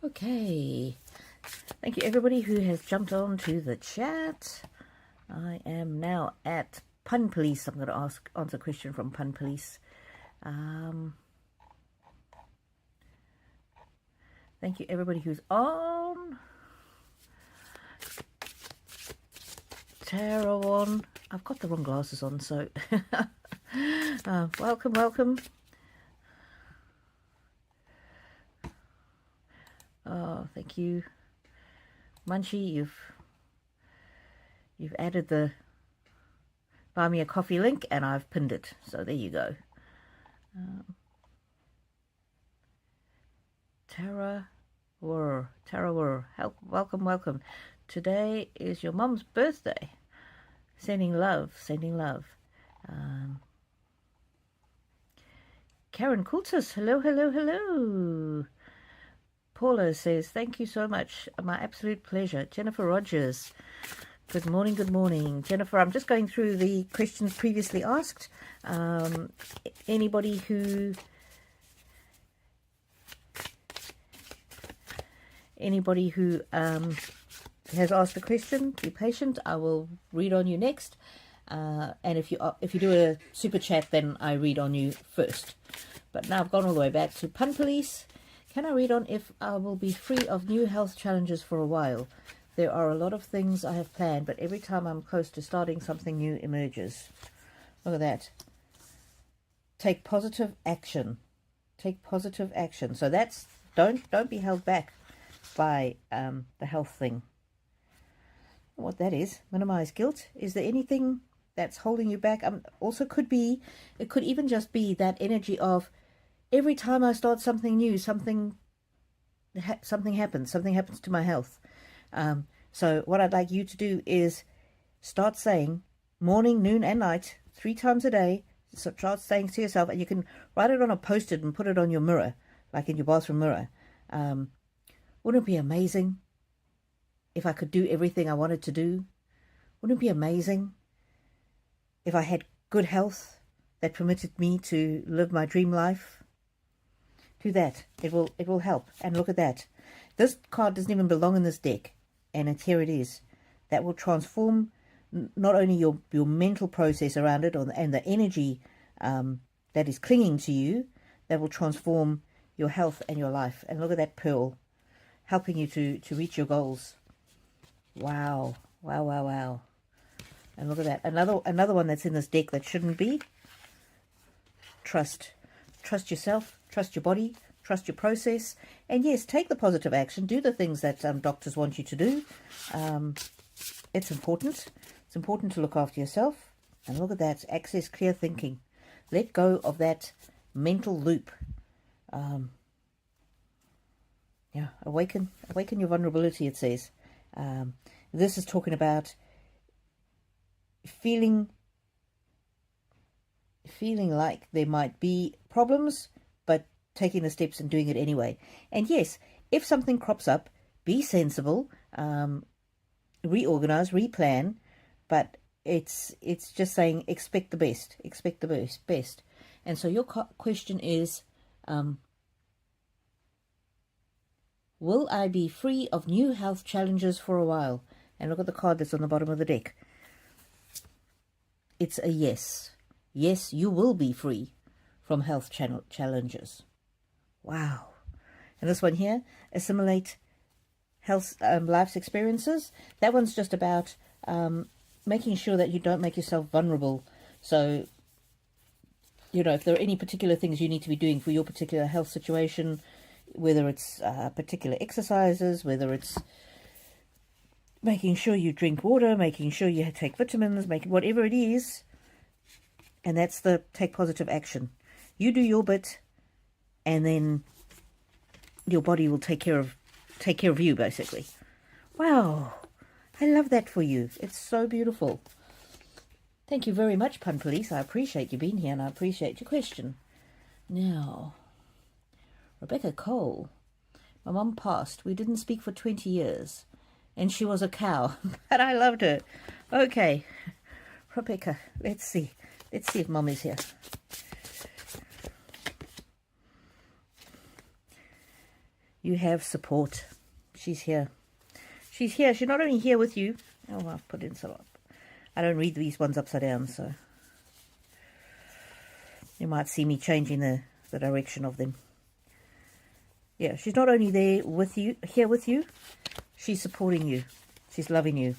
Okay, thank you everybody who has jumped on to the chat. I am now at Pun Police. I'm going to answer a question from Pun Police. Thank you everybody who's on. Tarawan. I've got the wrong glasses on, so welcome. Oh, thank you, Munchie. You've added the buy me a coffee link, and I've pinned it. So there you go. Tara Wur, welcome. Today is your mum's birthday. Sending love. Karen Kultus, hello. Paula says, thank you so much. My absolute pleasure. Jennifer Rogers, good morning. Jennifer, I'm just going through the questions previously asked. Anybody who has asked a question, be patient. I will read on you next. And if you do a super chat, then I read on you first. But now I've gone all the way back to Pun Police. Can I read on if I will be free of new health challenges for a while? There are a lot of things I have planned, but every time I'm close to starting, something new emerges. Look at that. Take positive action. So that's, don't be held back by the health thing. What that is, minimize guilt. Is there anything that's holding you back? It could even just be that energy of every time I start something new, something happens to my health. So what I'd like you to do is start saying morning, noon, and night 3 times a day. So start saying to yourself, and you can write it on a post-it and put it on your mirror, like in your bathroom mirror. Wouldn't it be amazing if I could do everything I wanted to do? Wouldn't it be amazing if I had good health that permitted me to live my dream life? Do that. It will help. And look at that. This card doesn't even belong in this deck, and here it is. That will transform not only your mental process around it, and the energy that is clinging to you, that will transform your health and your life. And look at that pearl, helping you to reach your goals. Wow. Wow, wow, wow. And look at that. Another one that's in this deck that shouldn't be. Trust. Trust yourself. Trust your body. Trust your process. And yes, take the positive action. Do the things that doctors want you to do. It's important. It's important to look after yourself. And look at that. Access clear thinking. Let go of that mental loop. Yeah, awaken your vulnerability, it says. This is talking about feeling like there might be problems, but taking the steps and doing it anyway. And yes, if something crops up, be sensible, reorganize, replan, but it's just saying expect the best, best. And so your question is, will I be free of new health challenges for a while? And look at the card that's on the bottom of the deck. It's a yes. Yes, you will be free from health challenges. Wow. And this one here, assimilate health, life's experiences. That one's just about making sure that you don't make yourself vulnerable. So, you know, if there are any particular things you need to be doing for your particular health situation, whether it's particular exercises, whether it's making sure you drink water, making sure you take vitamins, whatever it is. And that's the take positive action. You do your bit, and then your body will take care of you, basically. Wow, I love that for you. It's so beautiful. Thank you very much, Pun Police. I appreciate you being here, and I appreciate your question. Now, Rebecca Cole. My mum passed. We didn't speak for 20 years. And she was a cow. But I loved her. Okay. Rebecca, let's see. Let's see if Mum is here. You have support. She's here. She's here. She's not only here with you. Oh, I've put in some up. I don't read these ones upside down, so you might see me changing the direction of them. Yeah, she's not only there with you, here with you, she's supporting you. She's loving you.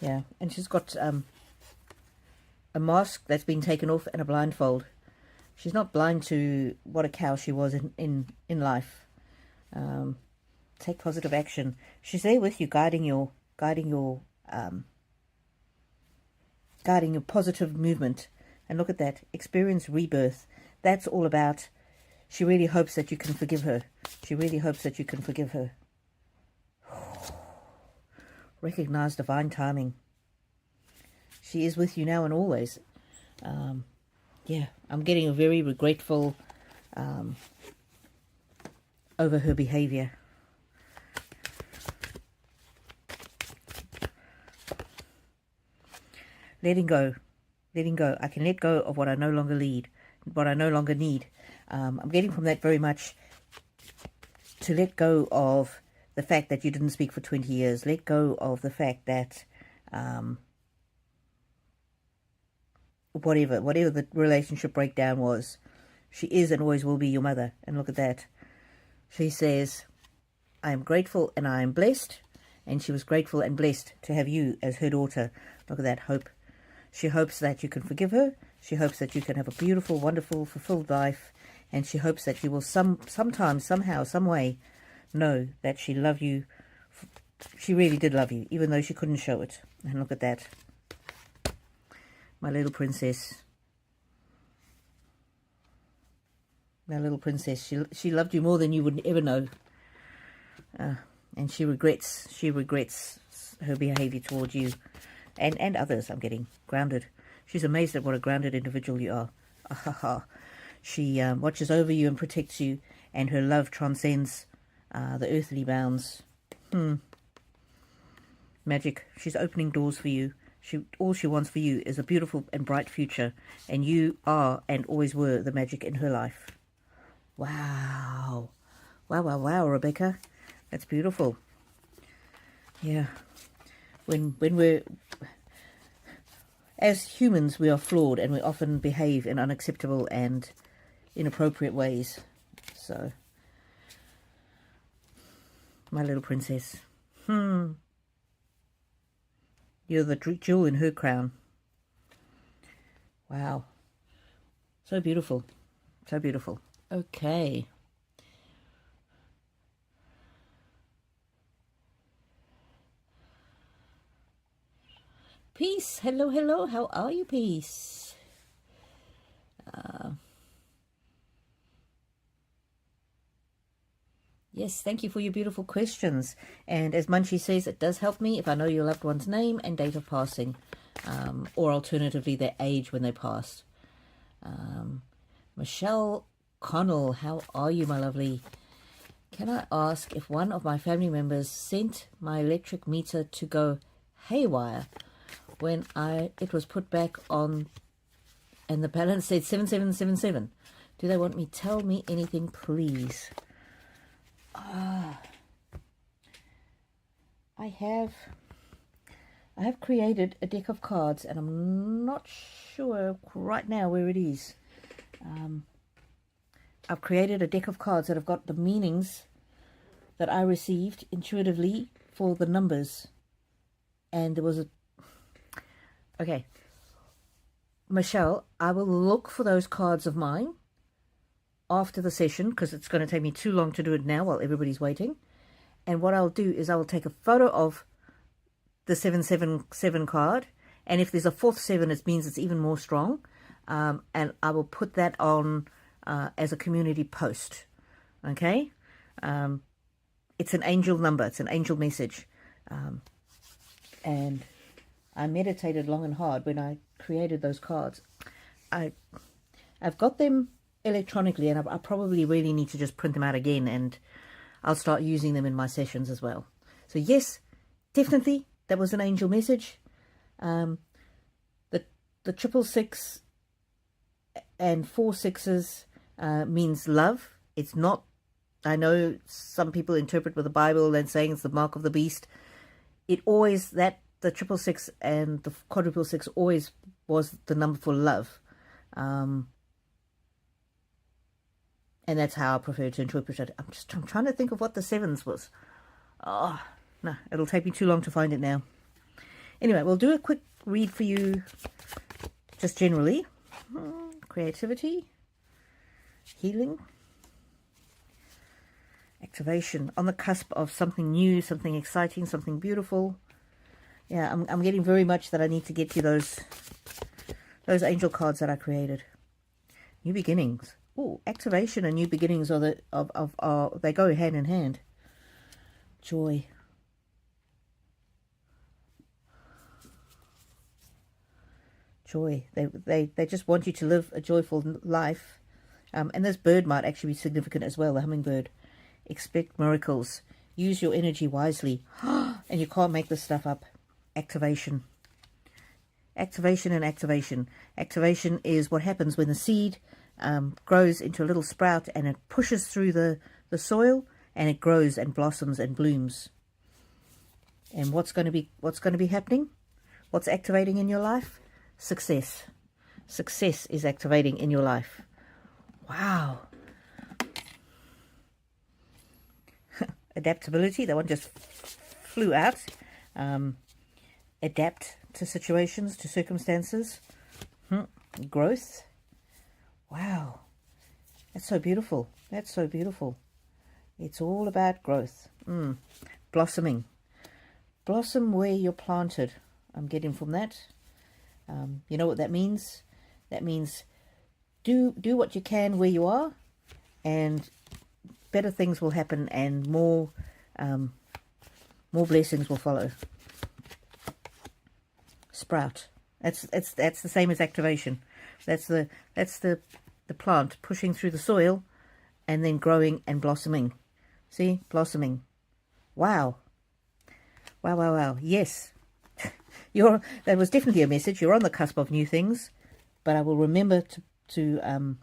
Yeah, and she's got a mask that's been taken off and a blindfold. She's not blind to what a cow she was in life. Take positive action. She's there with you, guiding your positive movement. And look at that. Experience rebirth. That's all about. She really hopes that you can forgive her. She really hopes that you can forgive her. Recognize divine timing. She is with you now and always. Yeah, I'm getting a very regretful over her behavior. Letting go. Letting go. I can let go of what I no longer need. I'm getting from that very much to let go of the fact that you didn't speak for 20 years. Let go of the fact that whatever the relationship breakdown was, she is and always will be your mother. And look at that. She says, I am grateful and I am blessed. And she was grateful and blessed to have you as her daughter. Look at that hope. She hopes that you can forgive her. She hopes that you can have a beautiful, wonderful, fulfilled life. And she hopes that you will sometime, somehow, some way know that she loved you. She really did love you, even though she couldn't show it. And look at that. My little princess. My little princess. She loved you more than you would ever know. And she regrets her behavior towards you and others. I'm getting grounded. She's amazed at what a grounded individual you are. She watches over you and protects you, and her love transcends the earthly bounds. Magic. She's opening doors for you. All she wants for you is a beautiful and bright future, and you are and always were the magic in her life. Wow. Wow, Rebecca. That's beautiful. Yeah. When we're... As humans, we are flawed, and we often behave in unacceptable and inappropriate ways. So, my little princess. You're the jewel in her crown. Wow. So beautiful. So beautiful. Okay. Peace. Hello, hello. How are you, Peace? Yes, thank you for your beautiful questions. And as Munchie says, it does help me if I know your loved one's name and date of passing, or alternatively their age when they passed. Michelle Connell, how are you, my lovely? Can I ask if one of my family members sent my electric meter to go haywire when it was put back on and the balance said 7777? Do they want me? Tell me anything, please. I have created a deck of cards, and I'm not sure right now where it is. I've created a deck of cards that have got the meanings that I received intuitively for the numbers. And there was a... Okay. Michelle, I will look for those cards of mine after the session, because it's going to take me too long to do it now while everybody's waiting. And what I'll do is I will take a photo of the 777 card, and if there's a fourth 7, it means it's even more strong, and I will put that on as a community post. Okay. It's an angel number, it's an angel message, and I meditated long and hard when I created those cards. I've got them electronically, and I probably really need to just print them out again, and I'll start using them in my sessions as well. So yes, definitely that was an angel message. The 666 and 4 6s means love. It's not, I know some people interpret with the Bible and saying it's the mark of the beast. It always, the 666 and the quadruple 6 always was the number for love. And that's how I prefer to interpret it. I'm trying to think of what the 7s was. Oh, no, it'll take me too long to find it now. Anyway, we'll do a quick read for you, just generally. Creativity, healing, activation, on the cusp of something new, something exciting, something beautiful. Yeah, I'm getting very much that I need to get you those angel cards that I created. New beginnings. Oh, activation and new beginnings are they go hand in hand. Joy. Joy. They just want you to live a joyful life. And this bird might actually be significant as well, the hummingbird. Expect miracles. Use your energy wisely. And you can't make this stuff up. Activation. Activation and activation. Activation is what happens when the seed grows into a little sprout, and it pushes through the soil, and it grows and blossoms and blooms. And what's going to be happening? What's activating in your life? Success. Success is activating in your life. Wow. Adaptability, that one just flew out. Adapt to situations, to circumstances. Growth. Wow. That's so beautiful. That's so beautiful. It's all about growth. Blossoming. Blossom where you're planted. I'm getting from that. You know what that means? That means do what you can where you are, and better things will happen, and more blessings will follow. Sprout. That's the same as activation. That's the plant pushing through the soil and then growing and blossoming. See, blossoming. Wow. Wow, wow, wow. Yes. That was definitely a message. You're on the cusp of new things, but I will remember to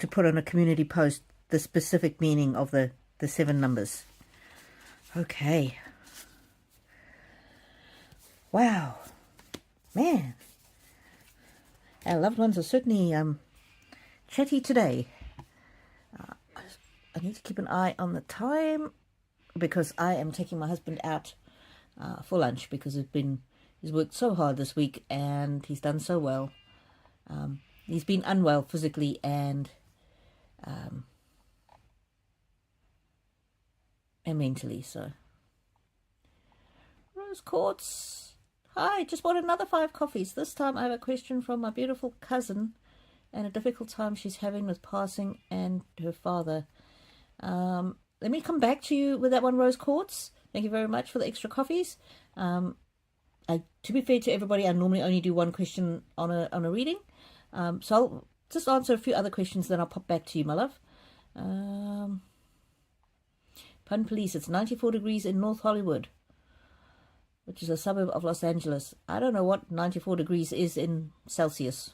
put on a community post the specific meaning of the 7 numbers. Okay. Wow. Man. Our loved ones are certainly chatty today. I need to keep an eye on the time because I am taking my husband out for lunch because he's worked so hard this week and he's done so well. He's been unwell physically and mentally. So, Rose Quartz, hi, just bought another 5 coffees. This time I have a question from my beautiful cousin and a difficult time she's having with passing and her father. Let me come back to you with that one, Rose Quartz. Thank you very much for the extra coffees. To be fair to everybody, I normally only do 1 question on a reading. So I'll just answer a few other questions, then I'll pop back to you, my love. Pun Police, it's 94 degrees in North Hollywood, which is a suburb of Los Angeles. I don't know what 94 degrees is in Celsius.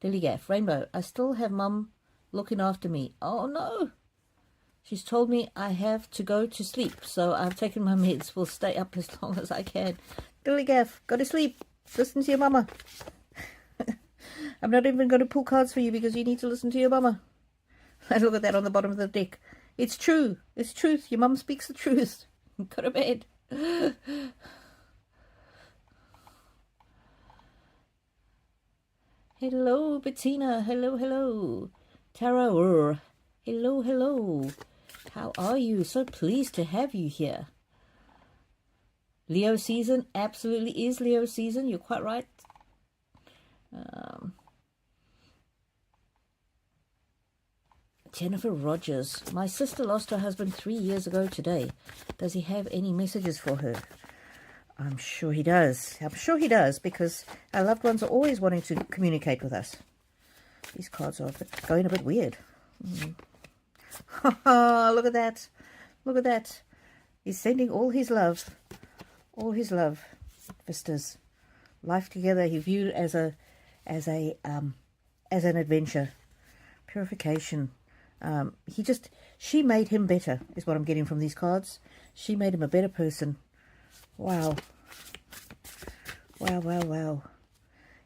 Dillygaff, Rainbow, I still have Mum looking after me. Oh no! She's told me I have to go to sleep, so I've taken my meds. Will stay up as long as I can. Dillygaff, go to sleep. Listen to your mama. I'm not even going to pull cards for you because you need to listen to your mama. And look at that on the bottom of the deck. It's true. It's truth. Your mum speaks the truth. Go to bed. Hello, Bettina. Hello, hello. Tara. Hello, hello. How are you? So pleased to have you here. Leo season. Absolutely is Leo season. You're quite right. Jennifer Rogers. My sister lost her husband 3 years ago today. Does he have any messages for her? I'm sure he does. I'm sure he does, because our loved ones are always wanting to communicate with us. These cards are going a bit weird. Look at that. Look at that. He's sending all his love. All his love. Vistas. Life together he viewed as an adventure. Purification. She made him better, is what I'm getting from these cards. She made him a better person. Wow. Wow, wow, wow.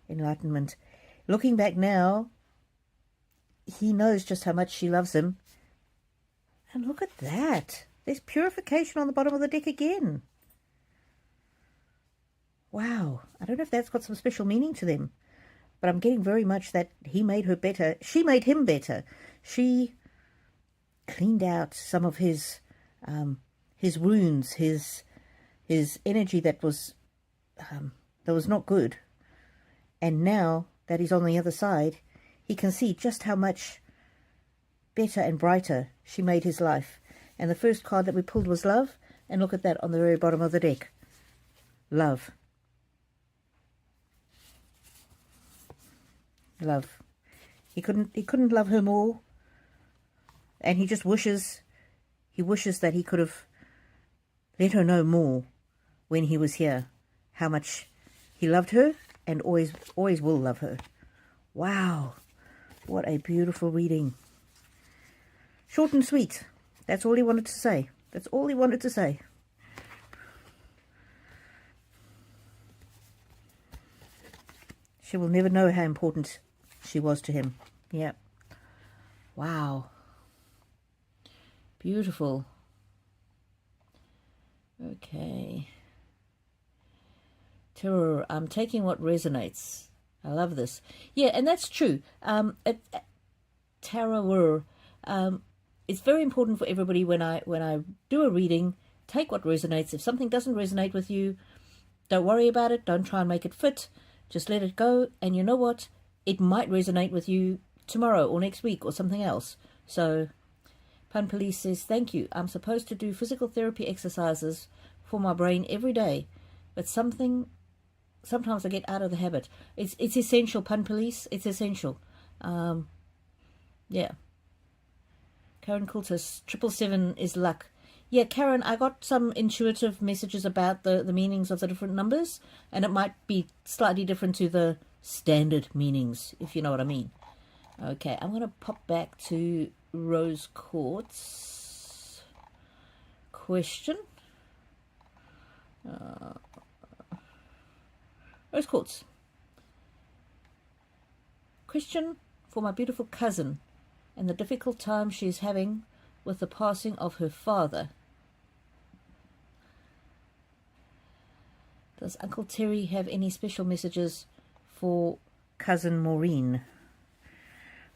Enlightenment. Looking back now, he knows just how much she loves him. And look at that. There's purification on the bottom of the deck again. Wow. I don't know if that's got some special meaning to them, but I'm getting very much that he made her better. She made him better. She cleaned out some of his wounds, his energy that was not good. And now that he's on the other side, he can see just how much better and brighter she made his life. And the first card that we pulled was love. And look at that on the very bottom of the deck. Love. Love. He couldn't love her more. And he just wishes that he could have let her know more when he was here, how much he loved her and always will love her. Wow, what a beautiful reading. Short and sweet. That's all he wanted to say. That's all he wanted to say. She will never know how important she was to him. Yeah. Wow. Beautiful. Okay. Terror. I'm taking what resonates. I love this. Yeah, and that's true. Terror. It's very important for everybody when I do a reading, take what resonates. If something doesn't resonate with you, don't worry about it. Don't try and make it fit. Just let it go, and you know what? It might resonate with you tomorrow or next week or something else. So, Pun Police says, thank you. I'm supposed to do physical therapy exercises for my brain every day, but sometimes I get out of the habit. It's essential, Pun Police. It's essential. Yeah. Karen Coulter, 777 is luck. Yeah, Karen, I got some intuitive messages about the meanings of the different numbers, and it might be slightly different to the standard meanings, if you know what I mean. Okay, I'm going to pop back to Rose Quartz. Question. Rose Quartz. Question for my beautiful cousin and the difficult time she's having with the passing of her father. Does Uncle Terry have any special messages for cousin Maureen?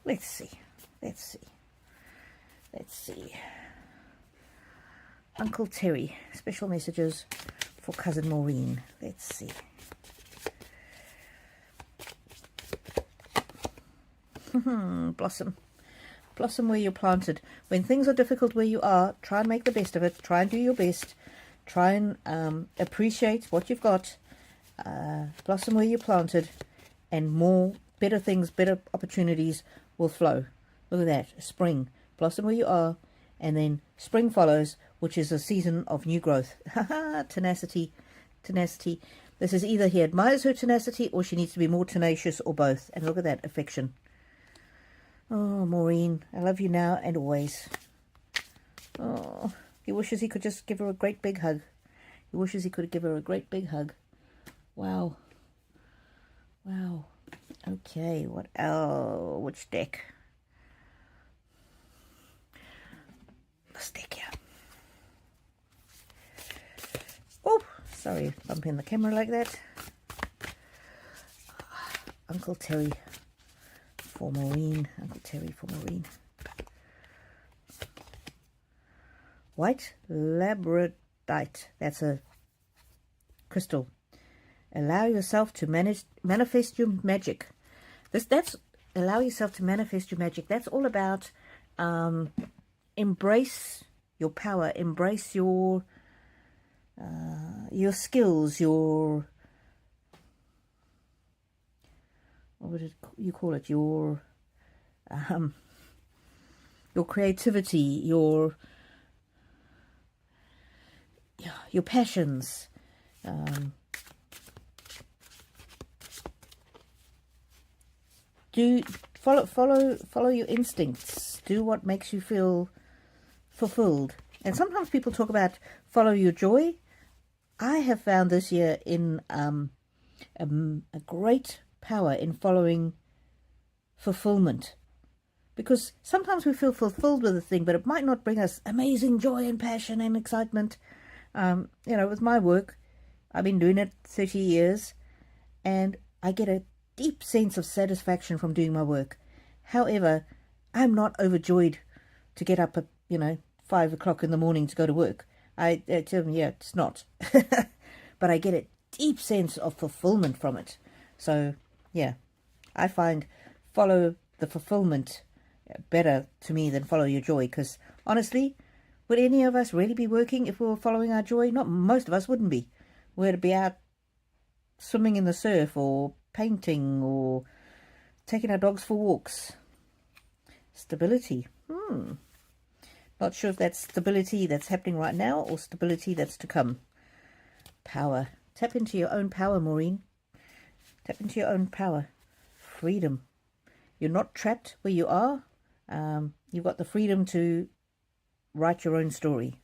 Let's see. Uncle Terry, special messages for cousin Maureen. Let's see. Blossom where you're planted. When things are difficult where you are, try and make the best of it. Try and do your best. Try and appreciate what you've got. Blossom where you're planted, and more better things, better opportunities will flow. Look at that. Spring. Blossom where you are, and then spring follows, which is a season of new growth. Tenacity. This is either he admires her tenacity or she needs to be more tenacious, or both. And look at that. Affection. Oh, Maureen, I love you now and always. Oh, he wishes he could just give her a great big hug. Wow. Okay, what else? Which deck? This deck here. Oh, sorry, bumping the camera like that. Uncle Terry for Maureen. White labradorite. That's a crystal. Allow yourself to manifest your magic. That's allow yourself to manifest your magic. That's all about embrace your power, embrace your skills, your, what would you call it? Your creativity, your passions. Follow your instincts. Do what makes you feel fulfilled. And sometimes people talk about follow your joy. I have found this year in a great power in following fulfillment, because sometimes we feel fulfilled with a thing, but it might not bring us amazing joy and passion and excitement. With my work, I've been doing it 30 years, and I get a deep sense of satisfaction from doing my work. However, I'm not overjoyed to get up at 5 o'clock in the morning to go to work. I tell them, yeah, it's not. But I get a deep sense of fulfillment from it. So, yeah, I find follow the fulfillment better to me than follow your joy. Because, honestly, would any of us really be working if we were following our joy? Not most of us wouldn't be. We'd be out swimming in the surf, or painting, or taking our dogs for walks. Stability. Not sure if that's stability that's happening right now or stability that's to come. Power. Tap into your own power, Maureen. Tap into your own power. Freedom. You're not trapped where you are. You've got the freedom to write your own story.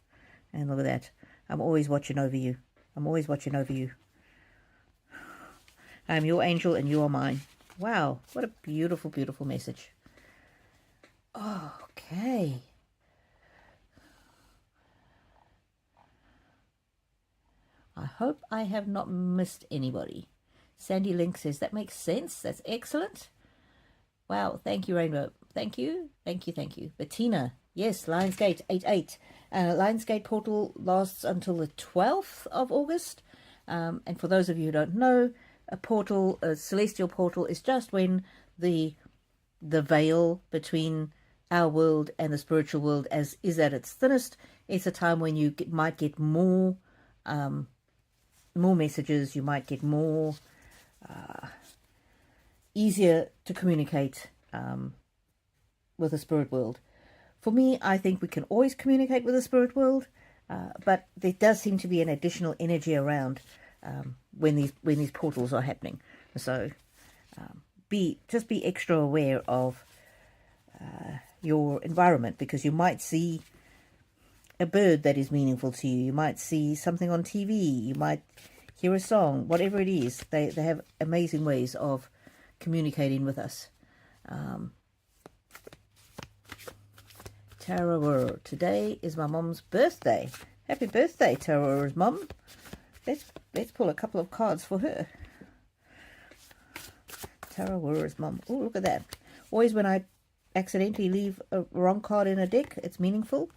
And look at that. I'm always watching over you. I'm your angel and you are mine. Wow, what a beautiful, beautiful message. Okay. I hope I have not missed anybody. Sandy Link says, that makes sense. That's excellent. Wow, thank you, Rainbow. Thank you. Bettina, yes, Lionsgate 8-8. Lionsgate portal lasts until the 12th of August. And for those of you who don't know, a portal, a celestial portal, is just when the veil between our world and the spiritual world is at its thinnest. It's a time when you might get more messages. You might get more easier to communicate with the spirit world. For me, I think we can always communicate with the spirit world, but there does seem to be an additional energy around when these portals are happening. So just be extra aware of your environment, because you might see a bird that is meaningful to you. You might see something on TV. You might hear a song. Whatever it is, they have amazing ways of communicating with us. Tara, today is my mom's birthday. Happy birthday, Tara's mom. Let's pull a couple of cards for her. Tara's mom. Oh, look at that. Always when I accidentally leave a wrong card in a deck, it's meaningful.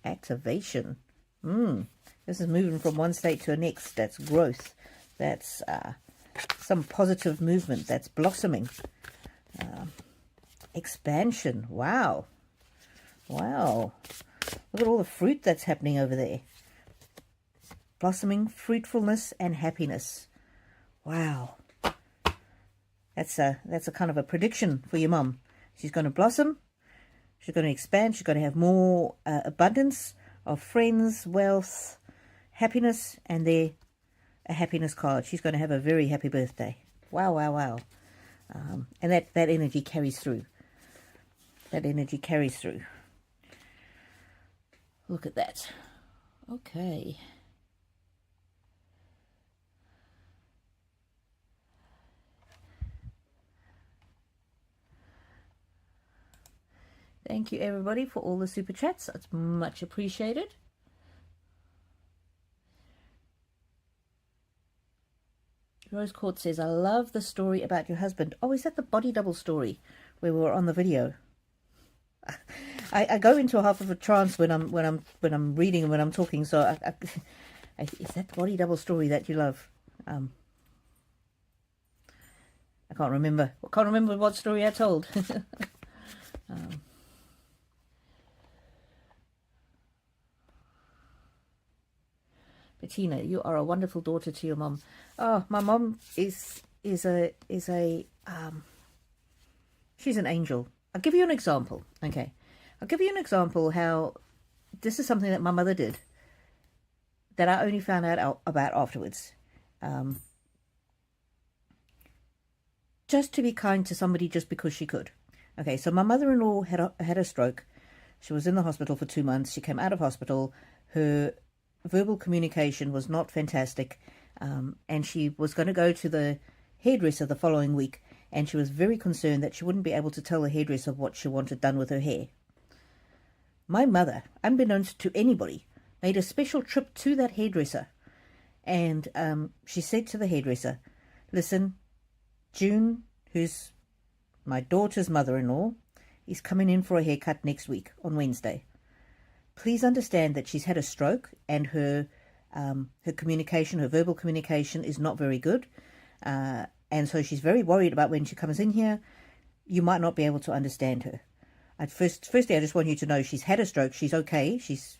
Activation. This is moving from one state to the next. That's growth. That's some positive movement. That's blossoming. Expansion. Wow. Wow. Look at all the fruit that's happening over there. Blossoming, fruitfulness, and happiness. Wow. That's a kind of a prediction for your mum. She's going to blossom. She's going to expand. She's going to have more abundance of friends, wealth, happiness, and there a happiness card. She's going to have a very happy birthday. Wow, wow, wow. And that energy carries through. That energy carries through. Look at that. Okay. Thank you, everybody, for all the super chats. It's much appreciated. Rose Court says, I love the story about your husband. Oh, is that the body double story where we were on the video? I go into a half of a trance when I'm reading and when I'm talking. So is that body double story that you love? I can't remember. I can't remember what story I told. Bettina, you are a wonderful daughter to your mom. Oh, my mom is a she's an angel. I'll give you an example. Okay. I'll give you an example how this is something that my mother did that I only found out about afterwards. Just to be kind to somebody just because she could. Okay, so my mother-in-law had a stroke. She was in the hospital for 2 months. She came out of hospital. Her verbal communication was not fantastic, and she was going to go to the hairdresser the following week, and she was very concerned that she wouldn't be able to tell the hairdresser what she wanted done with her hair. My mother, unbeknownst to anybody, made a special trip to that hairdresser, and she said to the hairdresser, listen, June, who's my daughter's mother-in-law, is coming in for a haircut next week on Wednesday. Please understand that she's had a stroke and her communication, her verbal communication is not very good. And so she's very worried about when she comes in here, you might not be able to understand her. Firstly, I just want you to know she's had a stroke. She's okay. She's,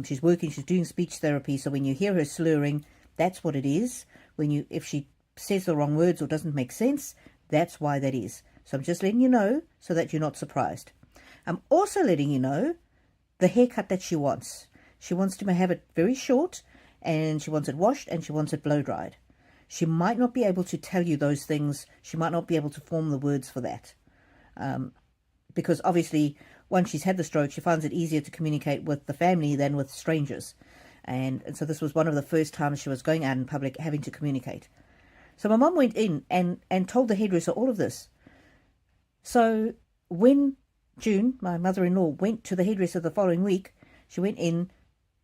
she's working. She's doing speech therapy. So when you hear her slurring, that's what it is. If she says the wrong words or doesn't make sense, that's why that is. So I'm just letting you know so that you're not surprised. I'm also letting you know the haircut that she wants. She wants to have it very short, and she wants it washed, and she wants it blow dried. She might not be able to tell you those things. She might not be able to form the words for that. Because obviously, once she's had the stroke, she finds it easier to communicate with the family than with strangers. And so this was one of the first times she was going out in public having to communicate. So my mum went in and told the hairdresser all of this. So when June, my mother-in-law, went to the hairdresser the following week, she went in,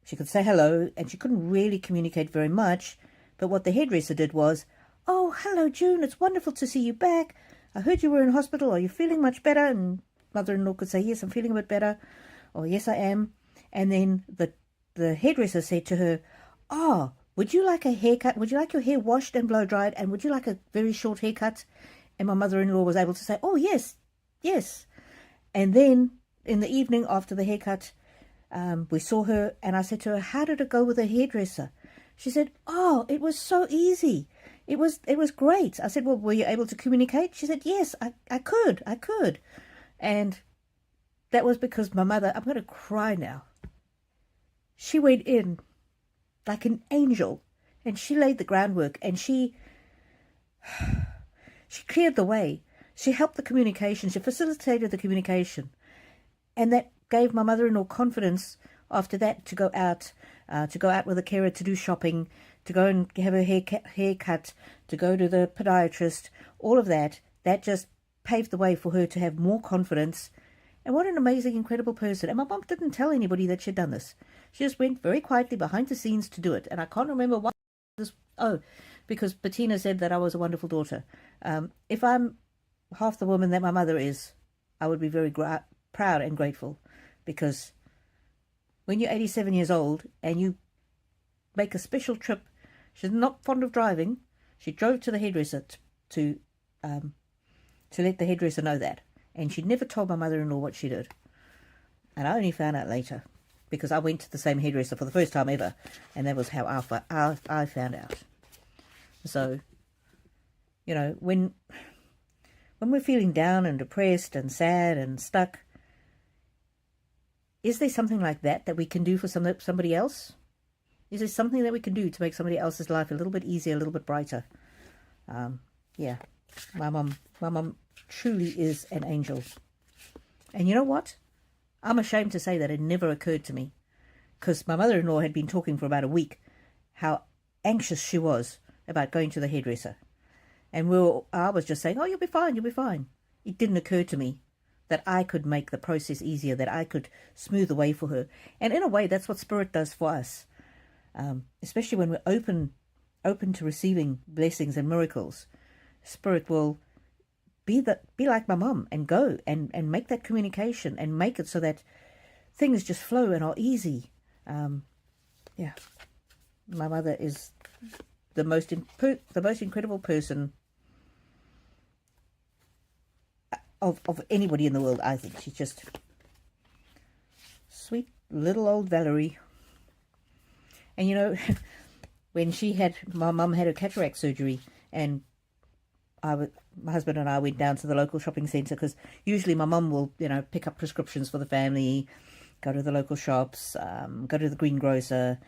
she could say hello, and she couldn't really communicate very much. But what the hairdresser did was, oh, hello, June, it's wonderful to see you back. I heard you were in hospital. Are you feeling much better? And mother-in-law could say, yes, I'm feeling a bit better. Or, yes, I am. And then the hairdresser said to her, oh, would you like a haircut? Would you like your hair washed and blow dried? And would you like a very short haircut? And my mother-in-law was able to say, oh, yes, yes. And then in the evening after the haircut, we saw her, and I said to her, how did it go with the hairdresser? She said, oh, it was so easy. It was great. I said, well, were you able to communicate? She said, yes, I could. And that was because my mother, I'm going to cry now. She went in like an angel, and she laid the groundwork, and she cleared the way. She helped the communication. She facilitated the communication. And that gave my mother-in-law confidence after that to go out with a carer to do shopping, to go and have her hair cut, to go to the podiatrist, all of that. That just paved the way for her to have more confidence. And what an amazing, incredible person. And my mom didn't tell anybody that she'd done this. She just went very quietly behind the scenes to do it. And I can't remember why this... Oh, because Bettina said that I was a wonderful daughter. If I'm half the woman that my mother is, I would be very proud and grateful. Because when you're 87 years old and you make a special trip, she's not fond of driving. She drove to the hairdresser to let the hairdresser know that. And she never told my mother-in-law what she did. And I only found out later, because I went to the same hairdresser for the first time ever. And that was how I found out. So, you know, when we're feeling down and depressed and sad and stuck, is there something like that we can do for somebody else? Is there something that we can do to make somebody else's life a little bit easier, a little bit brighter? Yeah, my mum truly is an angel. And you know what? I'm ashamed to say that it never occurred to me, because my mother-in-law had been talking for about a week how anxious she was about going to the hairdresser. And I was just saying, oh, you'll be fine, you'll be fine. It didn't occur to me that I could make the process easier, that I could smooth the way for her. And in a way, that's what Spirit does for us. Especially when we're open to receiving blessings and miracles. Spirit will be like my mum and go and make that communication and make it so that things just flow and are easy. Yeah, my mother is the most incredible person of anybody in the world, I think. She's just sweet little old Valerie. And you know, when my mum had her cataract surgery, and my husband and I went down to the local shopping centre, because usually my mum will, you know, pick up prescriptions for the family, go to the local shops, go to the greengrocer.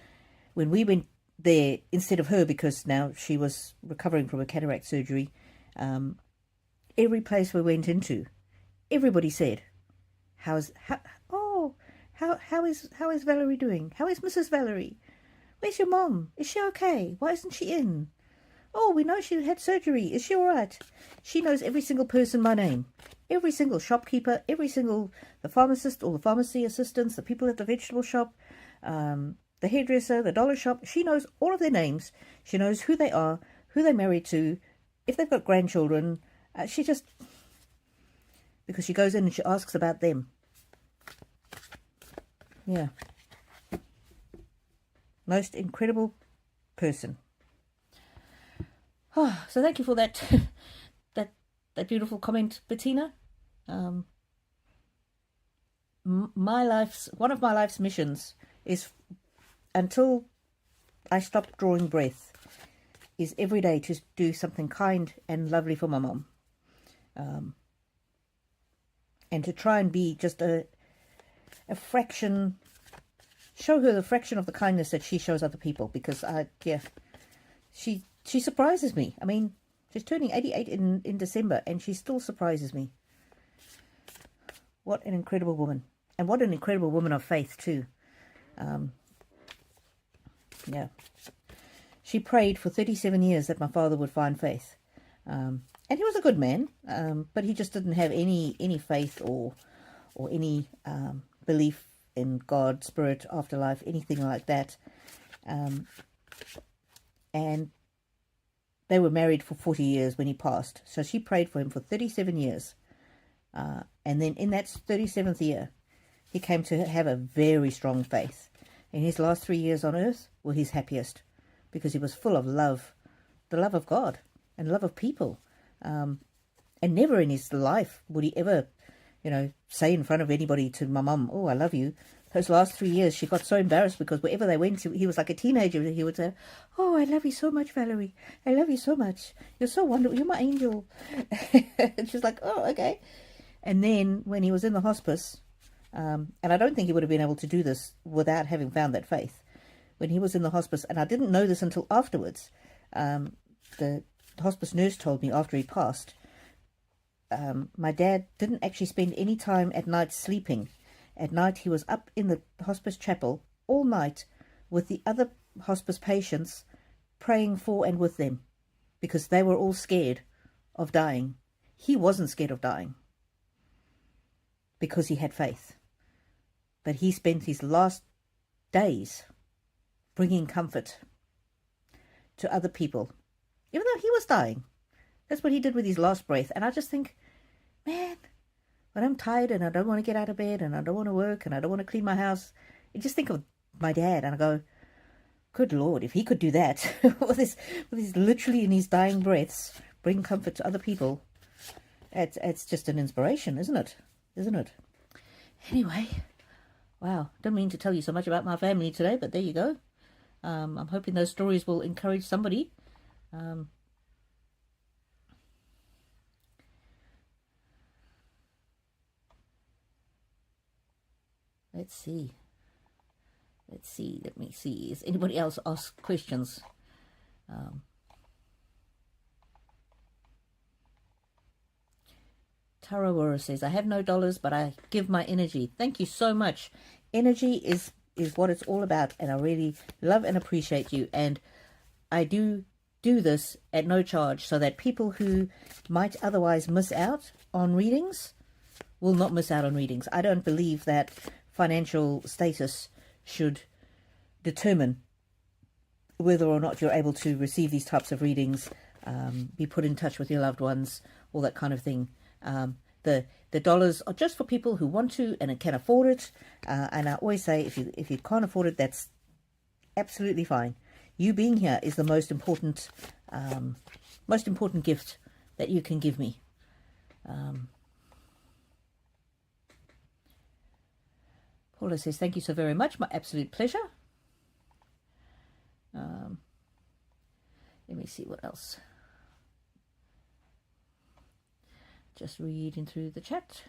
When we went there, instead of her, because now she was recovering from a cataract surgery, every place we went into, everybody said, how is Valerie doing? How is Mrs. Valerie? Where's your mom? Is she okay? Why isn't she in? Oh, we know she had surgery. Is she all right? She knows every single person by name. Every single shopkeeper, the pharmacist, all the pharmacy assistants, the people at the vegetable shop, the hairdresser, the dollar shop. She knows all of their names. She knows who they are, who they're married to, if they've got grandchildren. Because she goes in and she asks about them. Yeah. Most incredible person. Oh, so thank you for that that beautiful comment, Bettina. One of my life's missions is, until I stop drawing breath, is every day to do something kind and lovely for my mom. And to try and be just a fraction, show her the fraction of the kindness that she shows other people, because she surprises me. I mean, she's turning 88 in December, and she still surprises me. What an incredible woman. And what an incredible woman of faith, too. Yeah. She prayed for 37 years that my father would find faith. And he was a good man, but he just didn't have any faith or any belief in God, spirit, afterlife, anything like that. And they were married for 40 years when he passed. So she prayed for him for 37 years. And then in that 37th year, he came to have a very strong faith. And his last 3 years on earth were his happiest, because he was full of love, the love of God and love of people. And never in his life would he ever, say in front of anybody to my mum, "Oh, I love you." Those last 3 years, she got so embarrassed because wherever they went, he was like a teenager. He would say, "Oh, I love you so much, Valerie. I love you so much. You're so wonderful. You're my angel." And she's like, "Oh, okay." And then when he was in the hospice, and I don't think he would have been able to do this without having found that faith. When he was in the hospice, and I didn't know this until afterwards, the hospice nurse told me after he passed, my dad didn't actually spend any time at night sleeping. At night, he was up in the hospice chapel all night with the other hospice patients, praying for and with them, because they were all scared of dying. He wasn't scared of dying because he had faith. But he spent his last days bringing comfort to other people, even though he was dying. That's what he did with his last breath. And I just think, man, when I'm tired and I don't want to get out of bed and I don't want to work and I don't want to clean my house, I just think of my dad and I go, good Lord, if he could do that with his literally in his dying breaths, bring comfort to other people, it's just an inspiration, isn't it? Isn't it? Anyway, wow, don't mean to tell you so much about my family today, but there you go. I'm hoping those stories will encourage somebody. Let's see. Let me see. Is anybody else ask questions? Tarawara says, I have no dollars, but I give my energy. Thank you so much. Energy is what it's all about, and I really love and appreciate you. And I do this at no charge so that people who might otherwise miss out on readings will not miss out on readings. I don't believe that financial status should determine whether or not you're able to receive these types of readings, be put in touch with your loved ones, all that kind of thing. The dollars are just for people who want to and can afford it. And I always say, if you can't afford it, that's absolutely fine. You being here is the most important gift that you can give me. Paula says, thank you so very much. My absolute pleasure. Let me see what else. Just reading through the chat.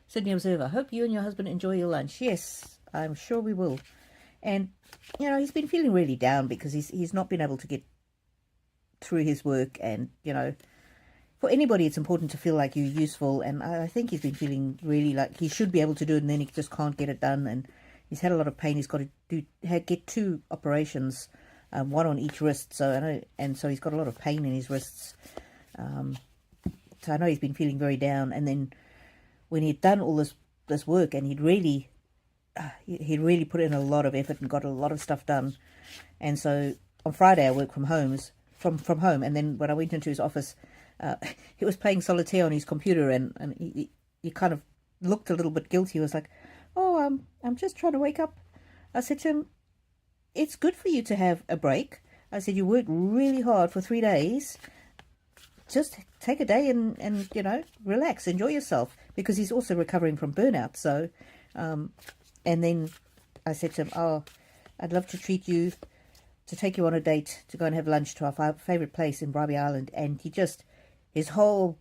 Sydney Observer, hope you and your husband enjoy your lunch. Yes, I'm sure we will. And, he's been feeling really down because he's not been able to get through his work. And, for anybody, it's important to feel like you're useful. And I think he's been feeling really like he should be able to do it, and then he just can't get it done. And he's had a lot of pain. He's got to get 2 operations, one on each wrist. So so he's got a lot of pain in his wrists. So I know he's been feeling very down. And then when he'd done all this work, and he'd really put in a lot of effort and got a lot of stuff done. And so on Friday I worked from home, and then when I went into his office, he was playing solitaire on his computer, and he kind of looked a little bit guilty. He was like, "Oh, I'm just trying to wake up." I said to him, "It's good for you to have a break." I said, "You worked really hard for 3 days. Just take a day and relax, enjoy yourself," because he's also recovering from burnout. So, and then I said to him, "Oh, I'd love to treat you, to take you on a date to go and have lunch to our favorite place in Bribie Island." And his whole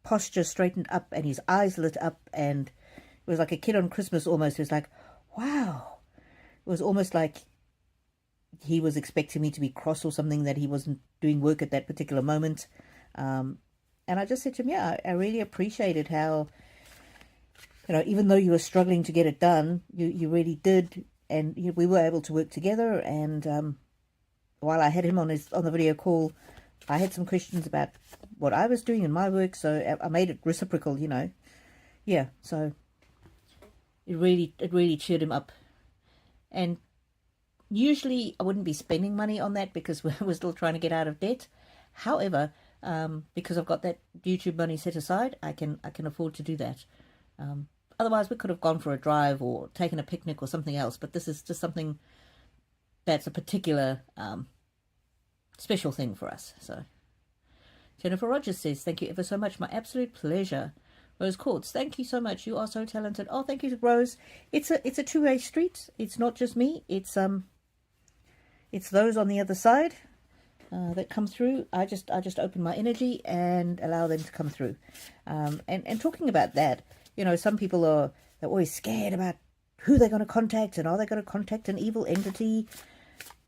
posture straightened up and his eyes lit up, and it was like a kid on Christmas almost. It was like, wow. It was almost like he was expecting me to be cross or something, that he wasn't doing work at that particular moment. And I just said to him, yeah, I really appreciated how, even though you were struggling to get it done, you really did. And we were able to work together. And while I had him on the video call, I had some questions about what I was doing in my work. So I made it reciprocal, Yeah, so it really cheered him up. And usually I wouldn't be spending money on that because we're still trying to get out of debt. However, because I've got that YouTube money set aside, I can afford to do that. otherwise we could have gone for a drive or taken a picnic or something else. But this is just something that's a particular special thing for us. So Jennifer Rogers says, thank you ever so much. My absolute pleasure. Rose Courts, thank you so much. You are so talented. Oh, thank you, Rose. It's a two-way street. It's not just me. It's those on the other side that come through. I just open my energy and allow them to come through. And talking about that, you know, some people they're always scared about who they're going to contact and are they going to contact an evil entity.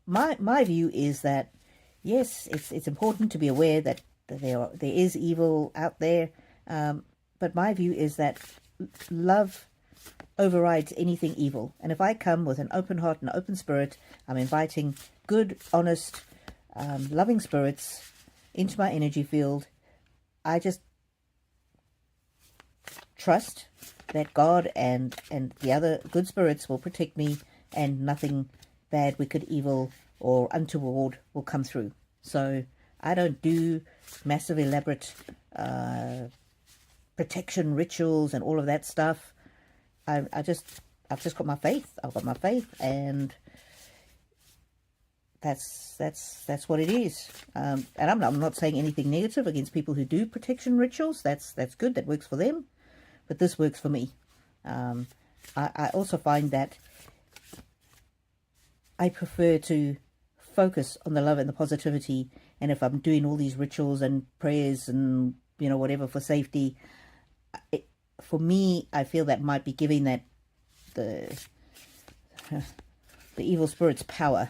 My view is that yes, it's important to be aware that there is evil out there. But my view is that love overrides anything evil. And if I come with an open heart and open spirit, I'm inviting good, honest, loving spirits into my energy field. I just trust that God and the other good spirits will protect me and nothing bad, wicked, evil, or untoward will come through. So I don't do massive, elaborate protection rituals and all of that stuff. I've just got my faith. I've got my faith, and that's what it is. And I'm not saying anything negative against people who do protection rituals. That's good. That works for them, but this works for me. I also find that I prefer to focus on the love and the positivity. And if I'm doing all these rituals and prayers and whatever for safety, for me, I feel that might be giving that the evil spirits power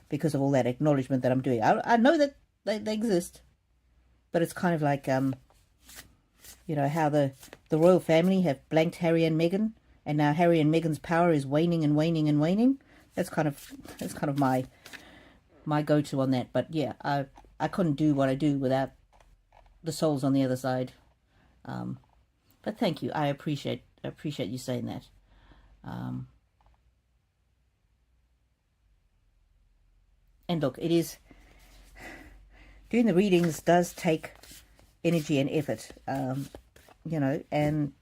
because of all that acknowledgement that I'm doing. I know that they exist, but it's kind of like how the royal family have blanked Harry and Meghan, and now Harry and Meghan's power is waning and waning and waning. That's kind of my go-to on that. But yeah, I couldn't do what I do without the souls on the other side. But thank you. I appreciate you saying that. And look, it is doing the readings does take energy and effort. And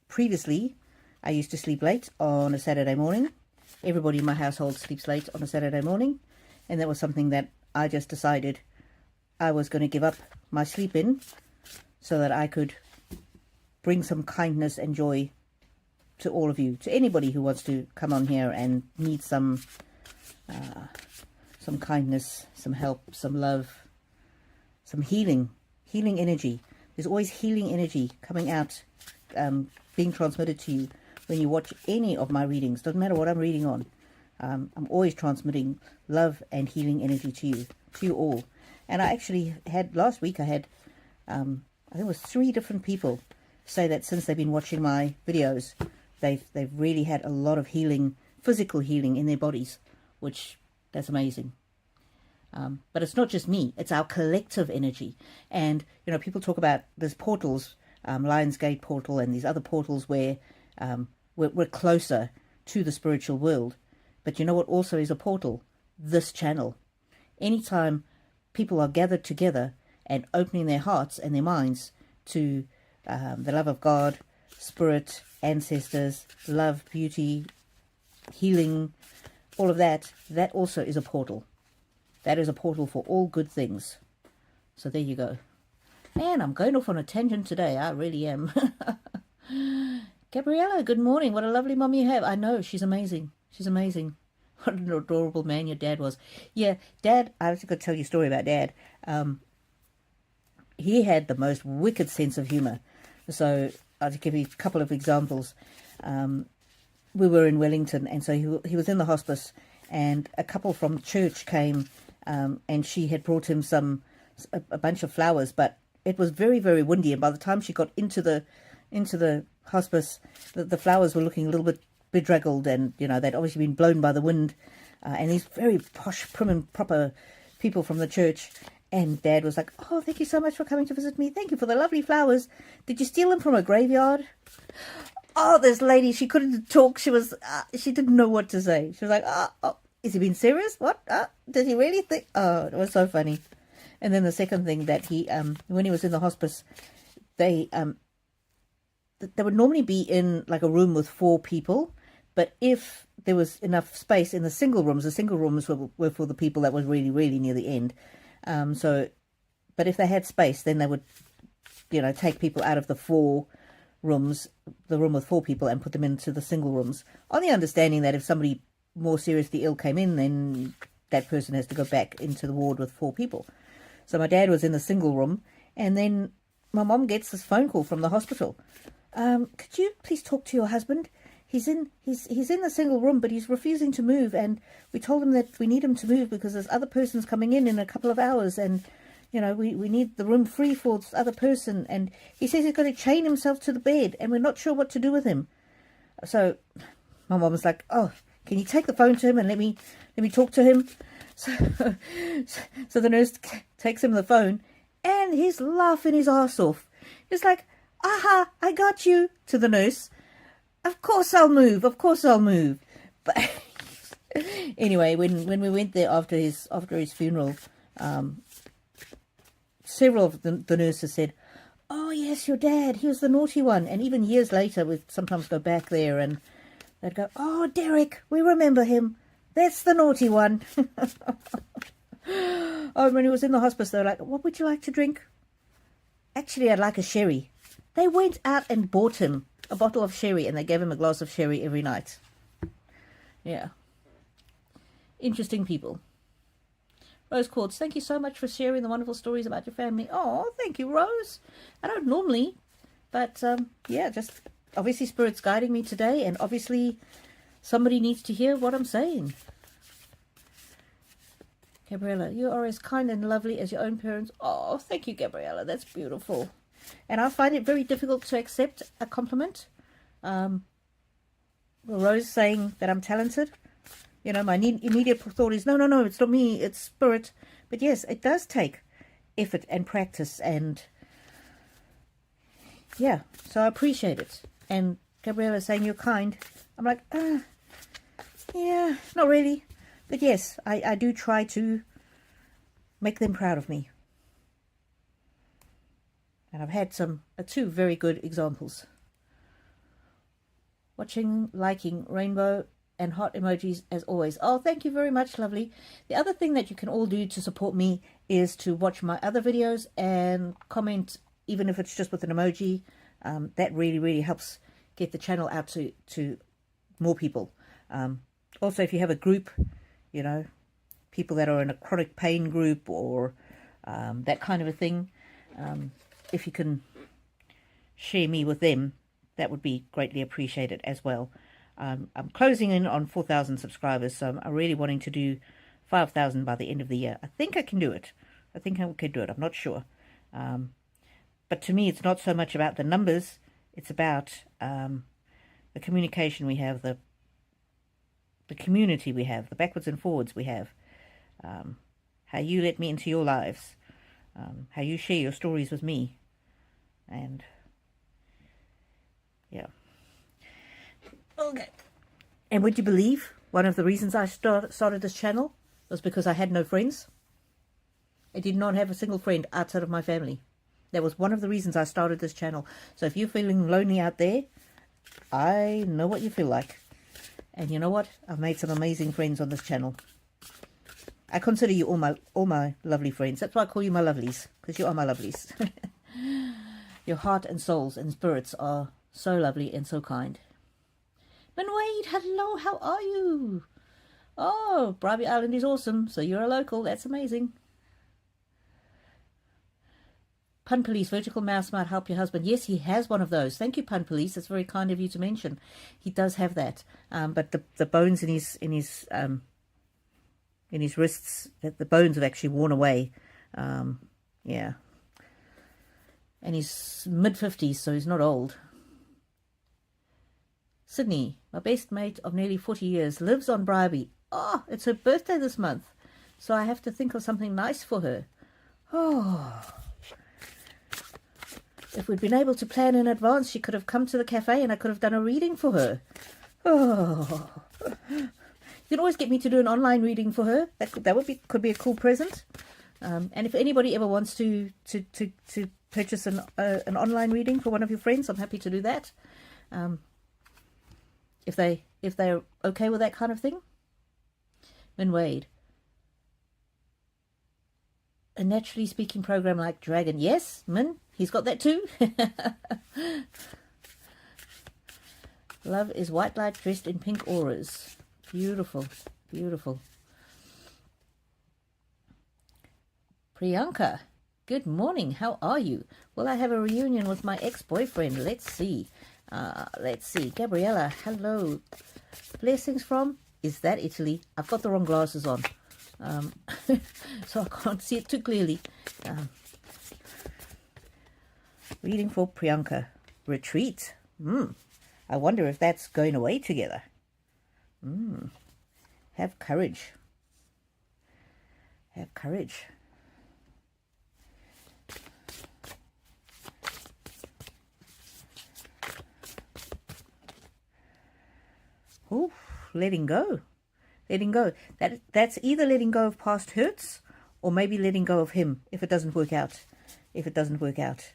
previously I used to sleep late on a Saturday morning. Everybody in my household sleeps late on a Saturday morning, and that was something that I just decided I was going to give up my sleep in so that I could bring some kindness and joy to all of you, to anybody who wants to come on here and need some kindness, some help, some love, some healing energy. There's always healing energy coming out, being transmitted to you when you watch any of my readings. Doesn't matter what I'm reading on. I'm always transmitting love and healing energy to you all. And I actually had, last week I had, I think it was 3 different people say that since they've been watching my videos, they've really had a lot of healing, physical healing in their bodies, which, that's amazing. But it's not just me, it's our collective energy. And, people talk about there's portals, Lionsgate portal and these other portals where we're closer to the spiritual world. But you know what also is a portal? This channel. Anytime people are gathered together and opening their hearts and their minds to the love of God, spirit, ancestors, love, beauty, healing, all of that, that also is a portal. That is a portal for all good things. So there you go. Man, I'm going off on a tangent today. I really am. Gabriella, good morning. What a lovely mum you have. I know, she's amazing. She's amazing. What an adorable man your dad was. Yeah, Dad, I was going to tell you a story about Dad. He had the most wicked sense of humour. So I'll just give you a couple of examples. We were in Wellington, and so he was in the hospice, and a couple from church came, and she had brought him a bunch of flowers, but it was very, very windy, and by the time she got into the hospice, the flowers were looking a little bit bedraggled, and they'd obviously been blown by the wind, and these very posh, prim and proper people from the church. And Dad was like, "Oh, thank you so much for coming to visit me. Thank you for the lovely flowers. Did you steal them from a graveyard?" Oh, this lady, she couldn't talk. She didn't know what to say. She was like, "Oh, is he being serious? What? Did he really think?" Oh, it was so funny. And then the second thing that he, when he was in the hospice, they, they would normally be in like a room with 4 people, but if there was enough space in the single rooms were for the people that was really, really near the end. But if they had space, then they would, take people out of the 4 rooms, the room with 4 people, and put them into the single rooms, on the understanding that if somebody more seriously ill came in, then that person has to go back into the ward with 4 people. So my dad was in the single room, and then my mom gets this phone call from the hospital. Could you please talk to your husband? He's in the single room, but he's refusing to move, and we told him that we need him to move because there's other persons coming in a couple of hours, and we need the room free for this other person, and he says he's going to chain himself to the bed, and we're not sure what to do with him. So my mom was like, "Oh, can you take the phone to him and let me talk to him?" So the nurse takes him the phone, and he's laughing his ass off. He's like, "Aha, I got you," to the nurse. Of course I'll move. But anyway, when we went there after his funeral, several of the nurses said, "Oh yes, your dad, he was the naughty one." And even years later, we'd sometimes go back there and they'd go, "Oh, Derek, we remember him. That's the naughty one." Oh, when he was in the hospice, they were like, "What would you like to drink?" "Actually, I'd like a sherry." They went out and bought him a bottle of sherry, and they gave him a glass of sherry every night. Yeah. Interesting people. Rose Quartz, thank you so much for sharing the wonderful stories about your family. Oh, thank you, Rose. I don't normally, but yeah, just obviously Spirit's guiding me today, and obviously somebody needs to hear what I'm saying. Gabriella, you are as kind and lovely as your own parents. Oh, thank you, Gabriella. That's beautiful. And I find it very difficult to accept a compliment. Rose saying that I'm talented. My immediate thought is, no, it's not me, it's Spirit. But yes, it does take effort and practice, and yeah, so I appreciate it. And Gabriella saying you're kind. I'm like, yeah, not really. But yes, I do try to make them proud of me. And I've had 2 very good examples. Watching, liking, rainbow and heart emojis as always. Oh, thank you very much, lovely. The other thing that you can all do to support me is to watch my other videos and comment, even if it's just with an emoji. That really, really helps get the channel out to more people. Also, if you have a group, people that are in a chronic pain group or that kind of a thing, if you can share me with them, that would be greatly appreciated as well. I'm closing in on 4,000 subscribers, so I'm really wanting to do 5,000 by the end of the year. I think I can do it. I'm not sure. But to me, it's not so much about the numbers. It's about the communication we have, the community we have, the backwards and forwards we have, how you let me into your lives, how you share your stories with me. And yeah. Okay. And would you believe one of the reasons I started this channel was because I had no friends? I did not have a single friend outside of my family. That was one of the reasons I started this channel. So if you're feeling lonely out there, I know what you feel like. And you know what? I've made some amazing friends on this channel. I consider you all my lovely friends. That's why I call you my lovelies, because you are my lovelies. Your heart and souls and spirits are so lovely and so kind. Wade, hello, how are you? Oh, Bribey Island is awesome. So you're a local. That's amazing. Pun Police, vertical mouse might help your husband. Yes, he has one of those. Thank you, Pun Police. That's very kind of you to mention. He does have that. But the bones in his wrists, the bones have actually worn away. Yeah. And he's mid-50s, so he's not old. Sydney, my best mate of nearly 40 years, lives on Bribey. Oh, it's her birthday this month, so I have to think of something nice for her. Oh, if we'd been able to plan in advance, she could have come to the cafe and I could have done a reading for her. Oh, you can always get me to do an online reading for her. That could be a cool present. And if anybody ever wants to purchase an online reading for one of your friends, I'm happy to do that. If they're okay with that kind of thing. Min Wade. A naturally speaking program like Dragon. Yes, Min, he's got that too. Love is white light dressed in pink auras. Beautiful, beautiful. Priyanka, good morning. How are you? Will I have a reunion with my ex-boyfriend? Let's see. Let's see. Gabriella, hello. Blessings from, is that Italy? I've got the wrong glasses on. So I can't see it too clearly. Reading for Priyanka. Retreat. I wonder if that's going away together. Have courage. Have courage. Ooh, letting go. Letting go. That's either letting go of past hurts or maybe letting go of him if it doesn't work out. If it doesn't work out.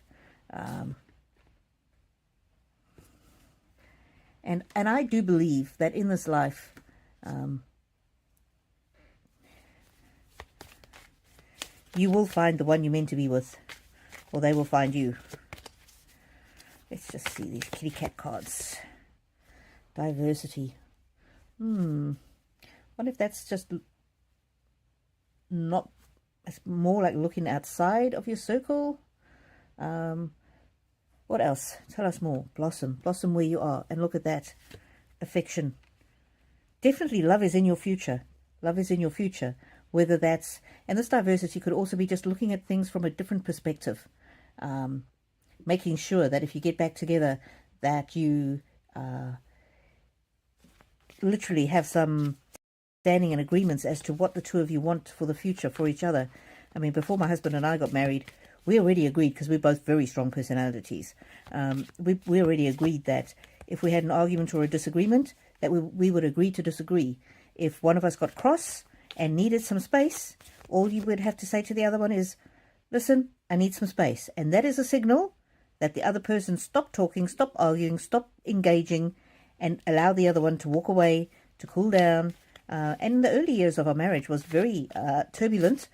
And I do believe that in this life, you will find the one you're meant to be with, or they will find you. Let's just see these kitty cat cards. Diversity. Wonder if that's just not, it's more like looking outside of your circle. What else? Tell us more. Blossom. Blossom where you are. And look at that. Affection. Definitely love is in your future. Love is in your future. Whether that's, and this diversity could also be just looking at things from a different perspective. Making sure that if you get back together, that you literally have some standing and agreements as to what the two of you want for the future for each other. I mean, before my husband and I got married, we already agreed, because we're both very strong personalities, we already agreed that if we had an argument or a disagreement, that we would agree to disagree. If one of us got cross and needed some space, all you would have to say to the other one is, listen, I need some space. And that is a signal that the other person stop talking, stop arguing, stop engaging, and allow the other one to walk away, to cool down. And the early years of our marriage was very turbulent,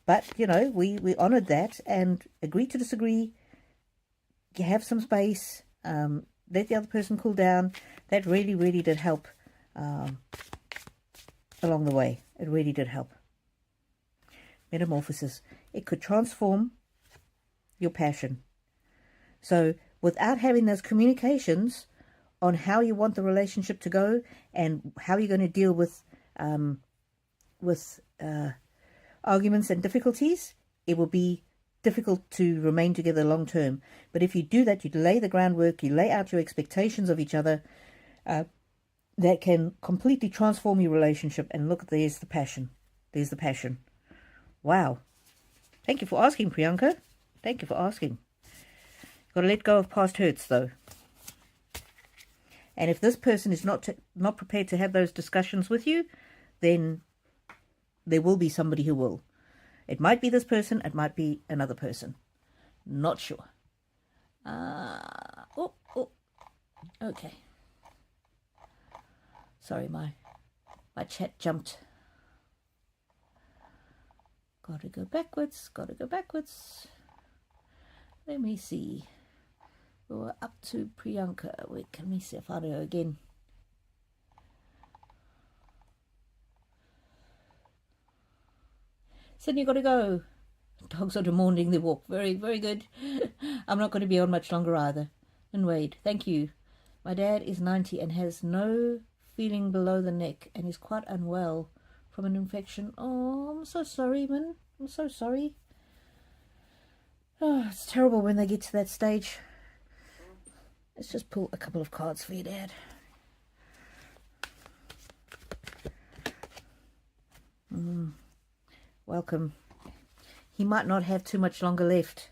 but, you know, we honoured that and agreed to disagree, have some space, let the other person cool down. That really, really did help along the way. It really did help. Metamorphosis. It could transform your passion. So without having those communications on how you want the relationship to go and how you're going to deal with arguments and difficulties, it will be difficult to remain together long term. But if you do that, you lay the groundwork, you lay out your expectations of each other, that can completely transform your relationship. And look, there's the passion. There's the passion. Wow. Thank you for asking, Priyanka. Thank you for asking. Got to let go of past hurts, though. And if this person is not prepared to have those discussions with you, then there will be somebody who will. It might be this person, it might be another person. Not sure. Okay. Sorry, my chat jumped. Gotta go backwards, gotta go backwards. Let me see. We're up to Priyanka. Wait, can we see if I go again? Sydney, gotta go. Dogs are demanding their walk. Very, very good. I'm not going to be on much longer either. And Wade, thank you. My dad is 90 and has no feeling below the neck and is quite unwell from an infection. Oh, I'm so sorry, man. I'm so sorry. Oh, it's terrible when they get to that stage. Let's just pull a couple of cards for your dad. Welcome. He might not have too much longer left,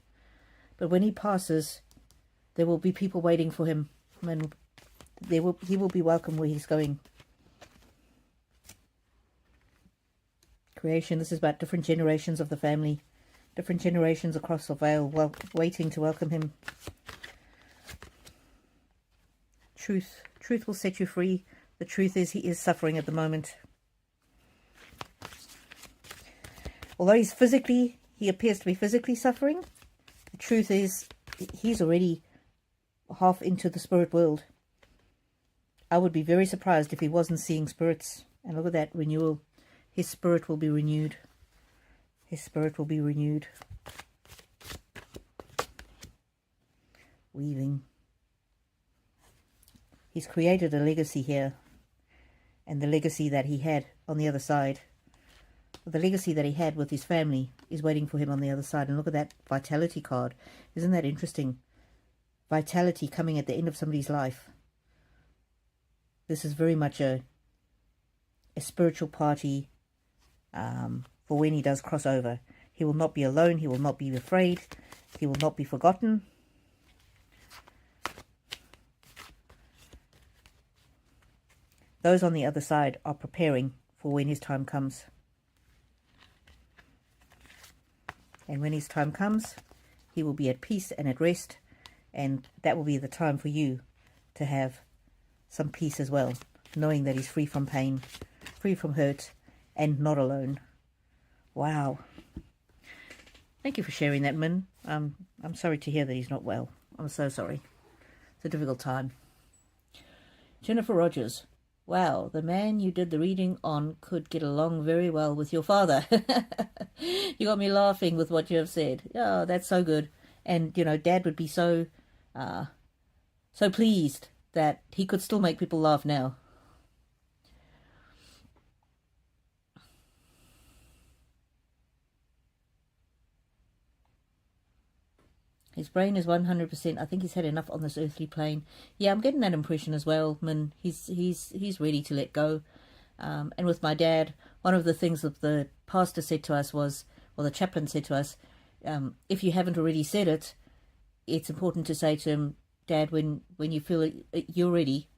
but when he passes, there will be people waiting for him, and he will be welcome where he's going. Creation. This is about different generations of the family Different generations across the veil, waiting to welcome him. Truth. Truth will set you free. The truth is, he is suffering at the moment. Although he appears to be physically suffering, the truth is, he's already half into the spirit world. I would be very surprised if he wasn't seeing spirits. And look at that renewal. His spirit will be renewed. His spirit will be renewed. Weaving. He's created a legacy here. And the legacy that he had on the other side, the legacy that he had with his family, is waiting for him on the other side. And look at that vitality card. Isn't that interesting? Vitality coming at the end of somebody's life. This is very much a spiritual party for when he does cross over. He will not be alone. He will not be afraid. He will not be forgotten. Those on the other side are preparing for when his time comes. And when his time comes, he will be at peace and at rest. And that will be the time for you to have some peace as well, knowing that he's free from pain, free from hurt, and not alone. Wow. Thank you for sharing that, Min. I'm sorry to hear that he's not well. I'm so sorry. It's a difficult time. Jennifer Rogers. Wow, the man you did the reading on could get along very well with your father. You got me laughing with what you have said. Oh, that's so good. And, you know, Dad would be so pleased that he could still make people laugh now. His brain is 100%. I think he's had enough on this earthly plane. Yeah, I'm getting that impression as well, Min. He's ready to let go. And with my dad, one of the things that the pastor said to us was, or the chaplain said to us, if you haven't already said it, it's important to say to him, Dad, when you feel you're ready,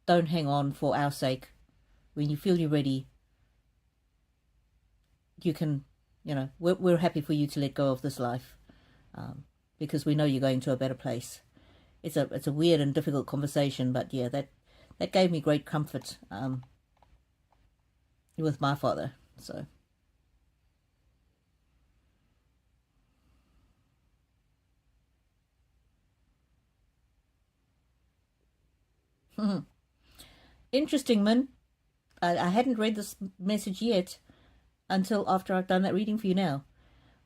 don't hang on for our sake. When you feel you're ready, you can, you know, we're happy for you to let go of this life. Because we know you're going to a better place. It's a weird and difficult conversation, but yeah, that gave me great comfort with my father. So interesting, Min. I hadn't read this message yet until after I've done that reading for you now.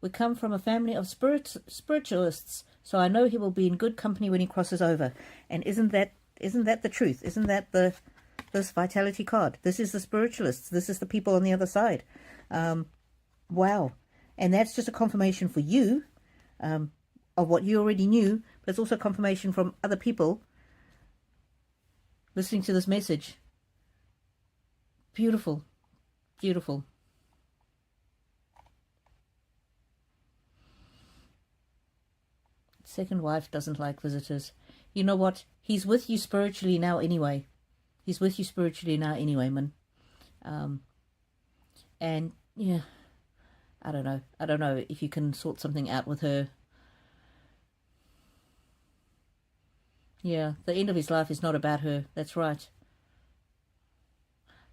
We come from a family of spiritualists, so I know he will be in good company when he crosses over. And isn't that the truth? Isn't that this vitality card? This is the spiritualists. This is the people on the other side. Wow. And that's just a confirmation for you of what you already knew, but it's also confirmation from other people listening to this message. Beautiful. Beautiful. Second wife doesn't like visitors. You know what? He's with you spiritually now anyway. He's with you spiritually now anyway, man. And yeah, I don't know. I don't know if you can sort something out with her. Yeah, the end of his life is not about her. That's right.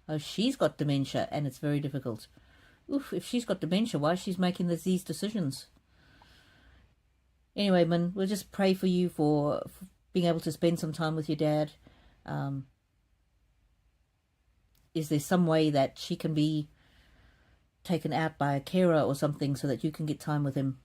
Oh, she's got dementia and it's very difficult. Oof, if she's got dementia, why is she making these decisions? Anyway, man, we'll just pray for you for being able to spend some time with your dad. Is there some way that she can be taken out by a carer or something so that you can get time with him?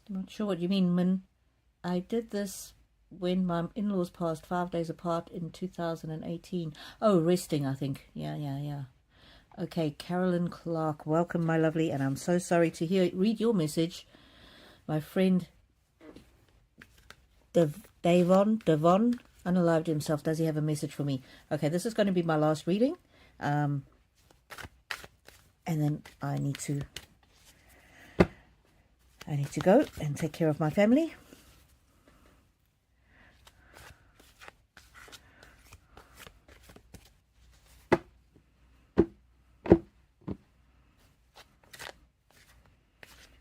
I'm not sure what you mean, Min. I did this when my in-laws passed 5 days apart in 2018. Oh, resting, I think. Yeah. Okay, Carolyn Clark, welcome, my lovely, and I'm so sorry to read your message. My friend Devon unalived himself. Does he have a message for me? Okay, this is going to be my last reading. And then I need to go and take care of my family.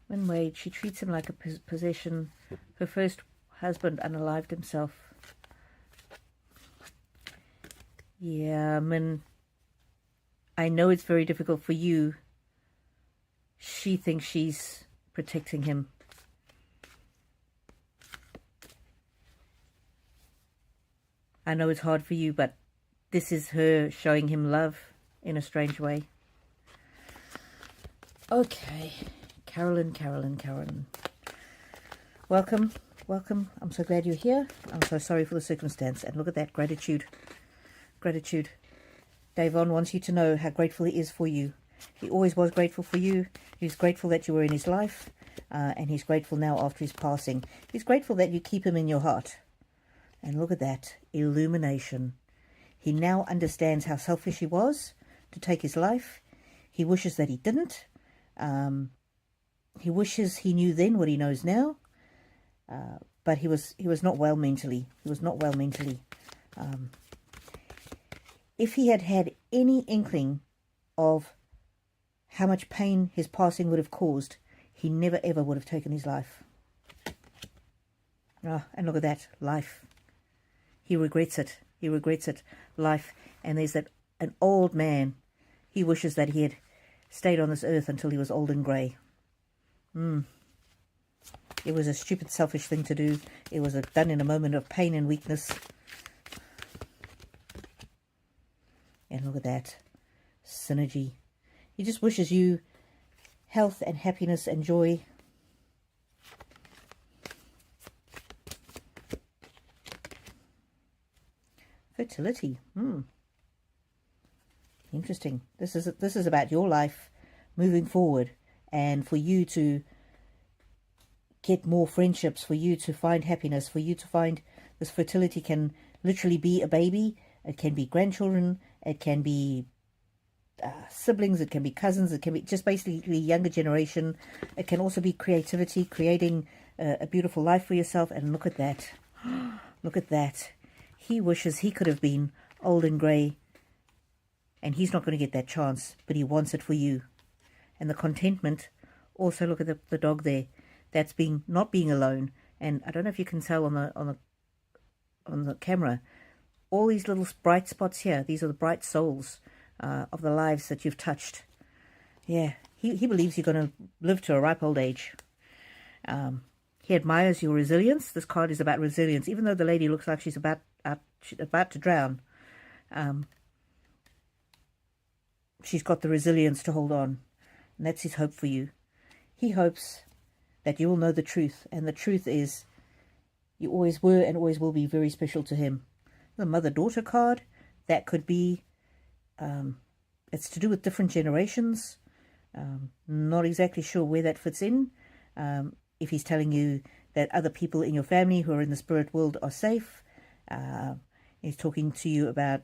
When Wade, she treats him like a possession. Her first husband unalived himself. Yeah, I know it's very difficult for you. She thinks she's protecting him. I know it's hard for you, but this is her showing him love in a strange way. Okay, Carolyn. Welcome. I'm so glad you're here. I'm so sorry for the circumstance. And look at that, gratitude. Davon wants you to know how grateful he is for you. He always was grateful for you. He's grateful that you were in his life. And he's grateful now after his passing. He's grateful that you keep him in your heart. And look at that, illumination. He now understands how selfish he was to take his life. He wishes that he didn't. He wishes he knew then what he knows now. But he was not well mentally. If he had had any inkling of how much pain his passing would have caused, he never ever would have taken his life. And look at that, life. He regrets it. Life. And there's an old man. He wishes that he had stayed on this earth until he was old and grey. It was a stupid, selfish thing to do. It was done in a moment of pain and weakness. And look at that. Synergy. He just wishes you health and happiness and joy. Fertility. Interesting. This is about your life moving forward, and for you to get more friendships, for you to find happiness, for you to find this fertility can literally be a baby. It can be grandchildren. It can be siblings. It can be cousins. It can be just basically younger generation. It can also be creativity, creating a beautiful life for yourself. And look at that. Look at that. He wishes he could have been old and grey, and he's not going to get that chance, but he wants it for you. And the contentment, also look at the dog there. That's not being alone. And I don't know if you can tell on the camera, all these little bright spots here. These are the bright souls of the lives that you've touched. Yeah, he believes you're going to live to a ripe old age. He admires your resilience. This card is about resilience, even though the lady looks like she's about to drown. She's got the resilience to hold on, and that's his hope for you. He hopes that you will know the truth, and the truth is you always were and always will be very special to him. The mother-daughter card, that could be, it's to do with different generations. Not exactly sure where that fits in. If he's telling you that other people in your family who are in the spirit world are safe. He's talking to you about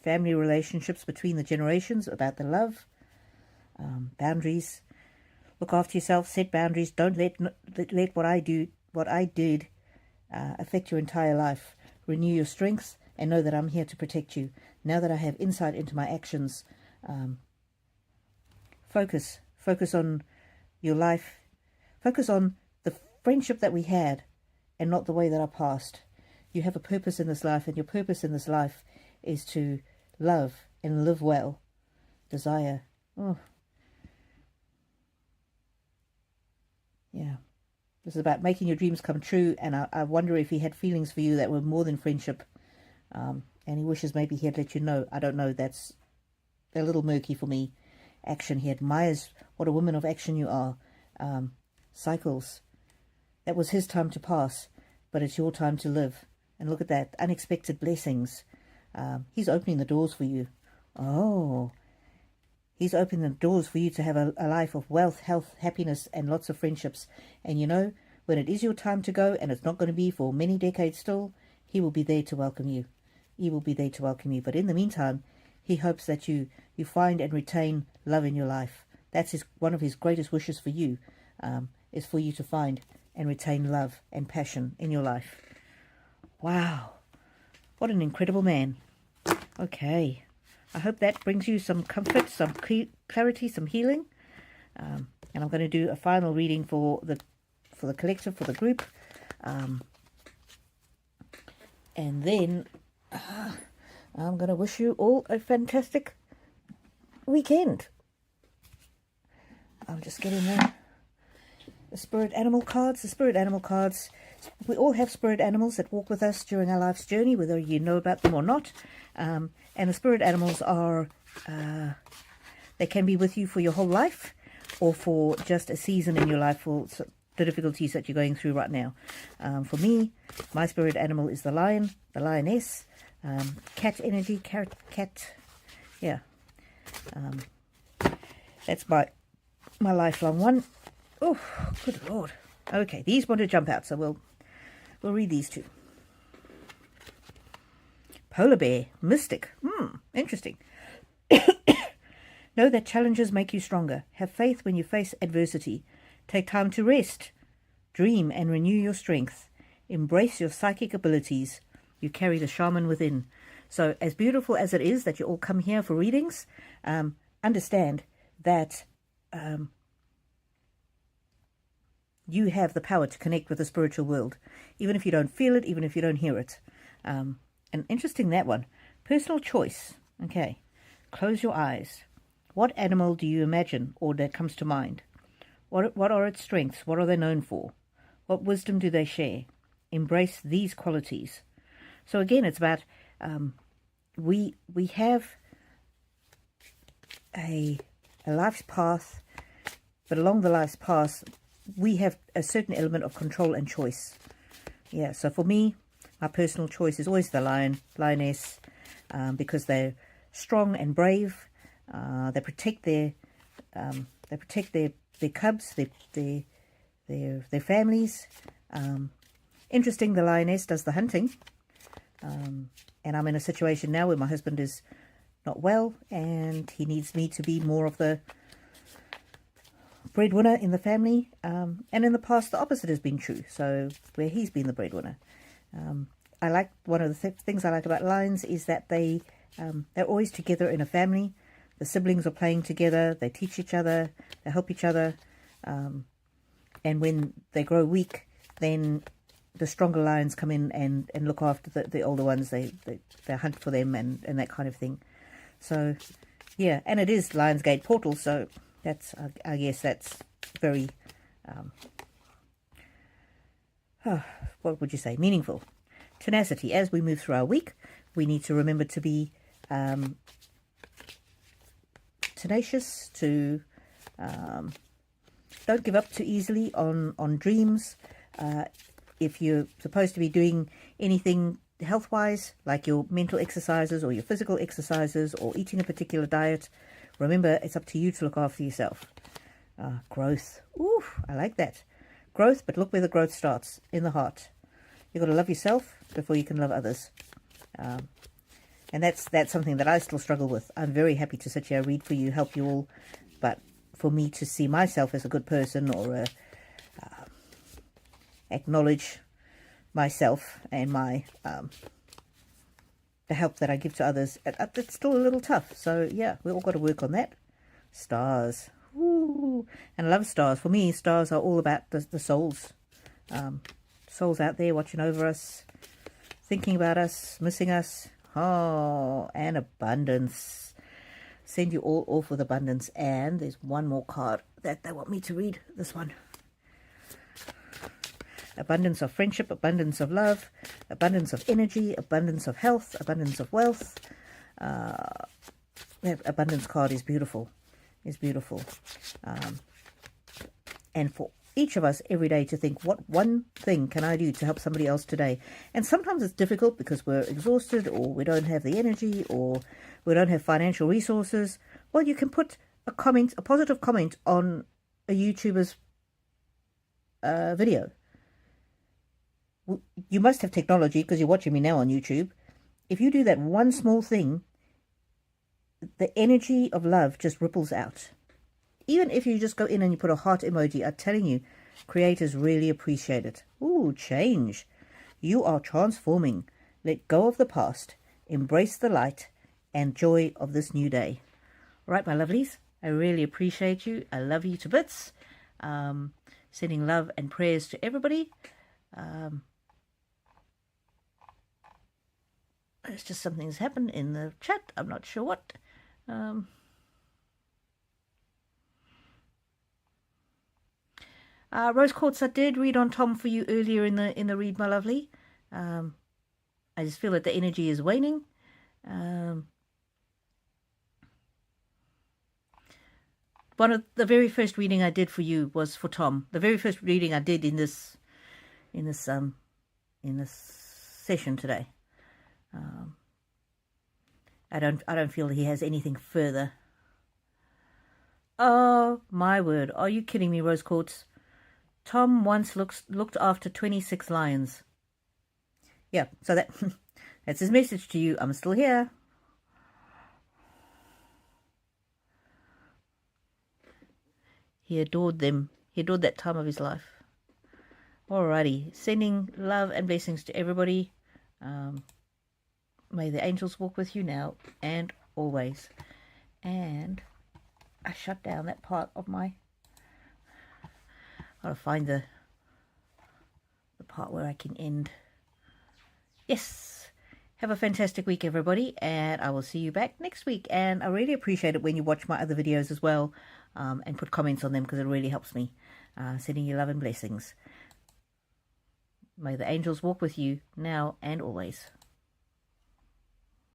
family relationships between the generations, about the love, boundaries. Look after yourself, set boundaries. Don't let what I did affect your entire life. Renew your strength and know that I'm here to protect you. Now that I have insight into my actions, focus on your life. Focus on the friendship that we had and not the way that I passed. You have a purpose in this life, and your purpose in this life is to love and live well. Desire. Oh. Yeah. This is about making your dreams come true, and I wonder if he had feelings for you that were more than friendship. And he wishes maybe he had let you know. I don't know. That's a little murky for me. Action. He admires what a woman of action you are. Cycles. That was his time to pass, but it's your time to live. And look at that. Unexpected blessings. He's opening the doors for you. Oh. He's opening the doors for you to have a life of wealth, health, happiness, and lots of friendships. And you know, when it is your time to go, and it's not going to be for many decades still, he will be there to welcome you. He will be there to welcome you. But in the meantime, he hopes that you find and retain love in your life. That's one of his greatest wishes for you, is for you to find and retain love and passion in your life. Wow. What an incredible man. Okay. I hope that brings you some comfort, some clarity, some healing. And I'm going to do a final reading for the collective, for the group. And then I'm going to wish you all a fantastic weekend. I'm just getting the spirit animal cards. The spirit animal cards, we all have spirit animals that walk with us during our life's journey, whether you know about them or not. And the spirit animals are, they can be with you for your whole life, or for just a season in your life, for the difficulties that you're going through right now. For me, my spirit animal is the lion, the lioness, cat energy, cat, yeah. That's my lifelong one. Oh, good Lord. Okay, these want to jump out, so we'll read these two. Polar bear, mystic. Interesting. Know that challenges make you stronger. Have faith when you face adversity. Take time to rest. Dream and renew your strength. Embrace your psychic abilities. You carry the shaman within. So as beautiful as it is that you all come here for readings, understand that you have the power to connect with the spiritual world, even if you don't feel it, even if you don't hear it. And interesting, that one. Personal choice. Okay. Close your eyes. What animal do you imagine or that comes to mind? What are its strengths? What are they known for? What wisdom do they share? Embrace these qualities. So again, it's about we have a life's path, but along the life's path, we have a certain element of control and choice. Yeah, so for me, my personal choice is always the lioness, because they're strong and brave. They protect their cubs, their families. Interesting, the lioness does the hunting. And I'm in a situation now where my husband is not well, and he needs me to be more of the breadwinner in the family. And in the past, the opposite has been true. So where he's been the breadwinner. I like, one of the things I like about lions is that they're always together in a family. The siblings are playing together. They teach each other. They help each other. And when they grow weak, then the stronger lions come in and look after the older ones. They hunt for them and that kind of thing. So, yeah, and it is Lionsgate Portal, so that's, I guess that's very, what would you say, meaningful. Tenacity. As we move through our week, we need to remember to be tenacious, to don't give up too easily on dreams. If you're supposed to be doing anything health-wise, like your mental exercises or your physical exercises or eating a particular diet, remember, it's up to you to look after yourself. Growth. Ooh, I like that. Growth, but look where the growth starts, in the heart. You've got to love yourself before you can love others. And that's something that I still struggle with. I'm very happy to sit here, read for you, help you all. But for me to see myself as a good person, or acknowledge myself and my the help that I give to others, it's still a little tough. So yeah, we all got to work on that. Stars. Ooh. And I love stars. For me, stars are all about the souls. Souls out there watching over us, thinking about us, missing us. Oh, and abundance. Send you all off with abundance. And there's one more card that they want me to read. This one. Abundance of friendship, abundance of love, abundance of energy, abundance of health, abundance of wealth. That abundance card is beautiful. It's beautiful. And for each of us every day to think, what one thing can I do to help somebody else today? And sometimes it's difficult because we're exhausted, or we don't have the energy, or we don't have financial resources. Well, you can put a comment, a positive comment on a YouTuber's video. you must have technology because you're watching me now on YouTube. If you do that one small thing, the energy of love just ripples out. Even if you just go in and you put a heart emoji, I'm telling you, creators really appreciate it. Ooh, change. You are transforming. Let go of the past. Embrace the light and joy of this new day. All right, my lovelies, I really appreciate you. I love you to bits. Sending love and prayers to everybody. It's just something's happened in the chat. I'm not sure what. Rose Quartz, I did read on Tom for you earlier in the read, my lovely. I just feel that the energy is waning. One of the very first reading I did for you was for Tom. The very first reading I did in this session today. I don't feel he has anything further. Oh my word! Are you kidding me, Rose Quartz? Tom once looked after 26 lions. Yeah, so that's his message to you. I'm still here. He adored them. He adored that time of his life. Alrighty, sending love and blessings to everybody. May the angels walk with you now and always. And I shut down that part of my... I'll find the part where I can end. Yes. Have a fantastic week, everybody, and I will see you back next week. And I really appreciate it when you watch my other videos as well, and put comments on them because it really helps me. Sending you love and blessings. May the angels walk with you now and always.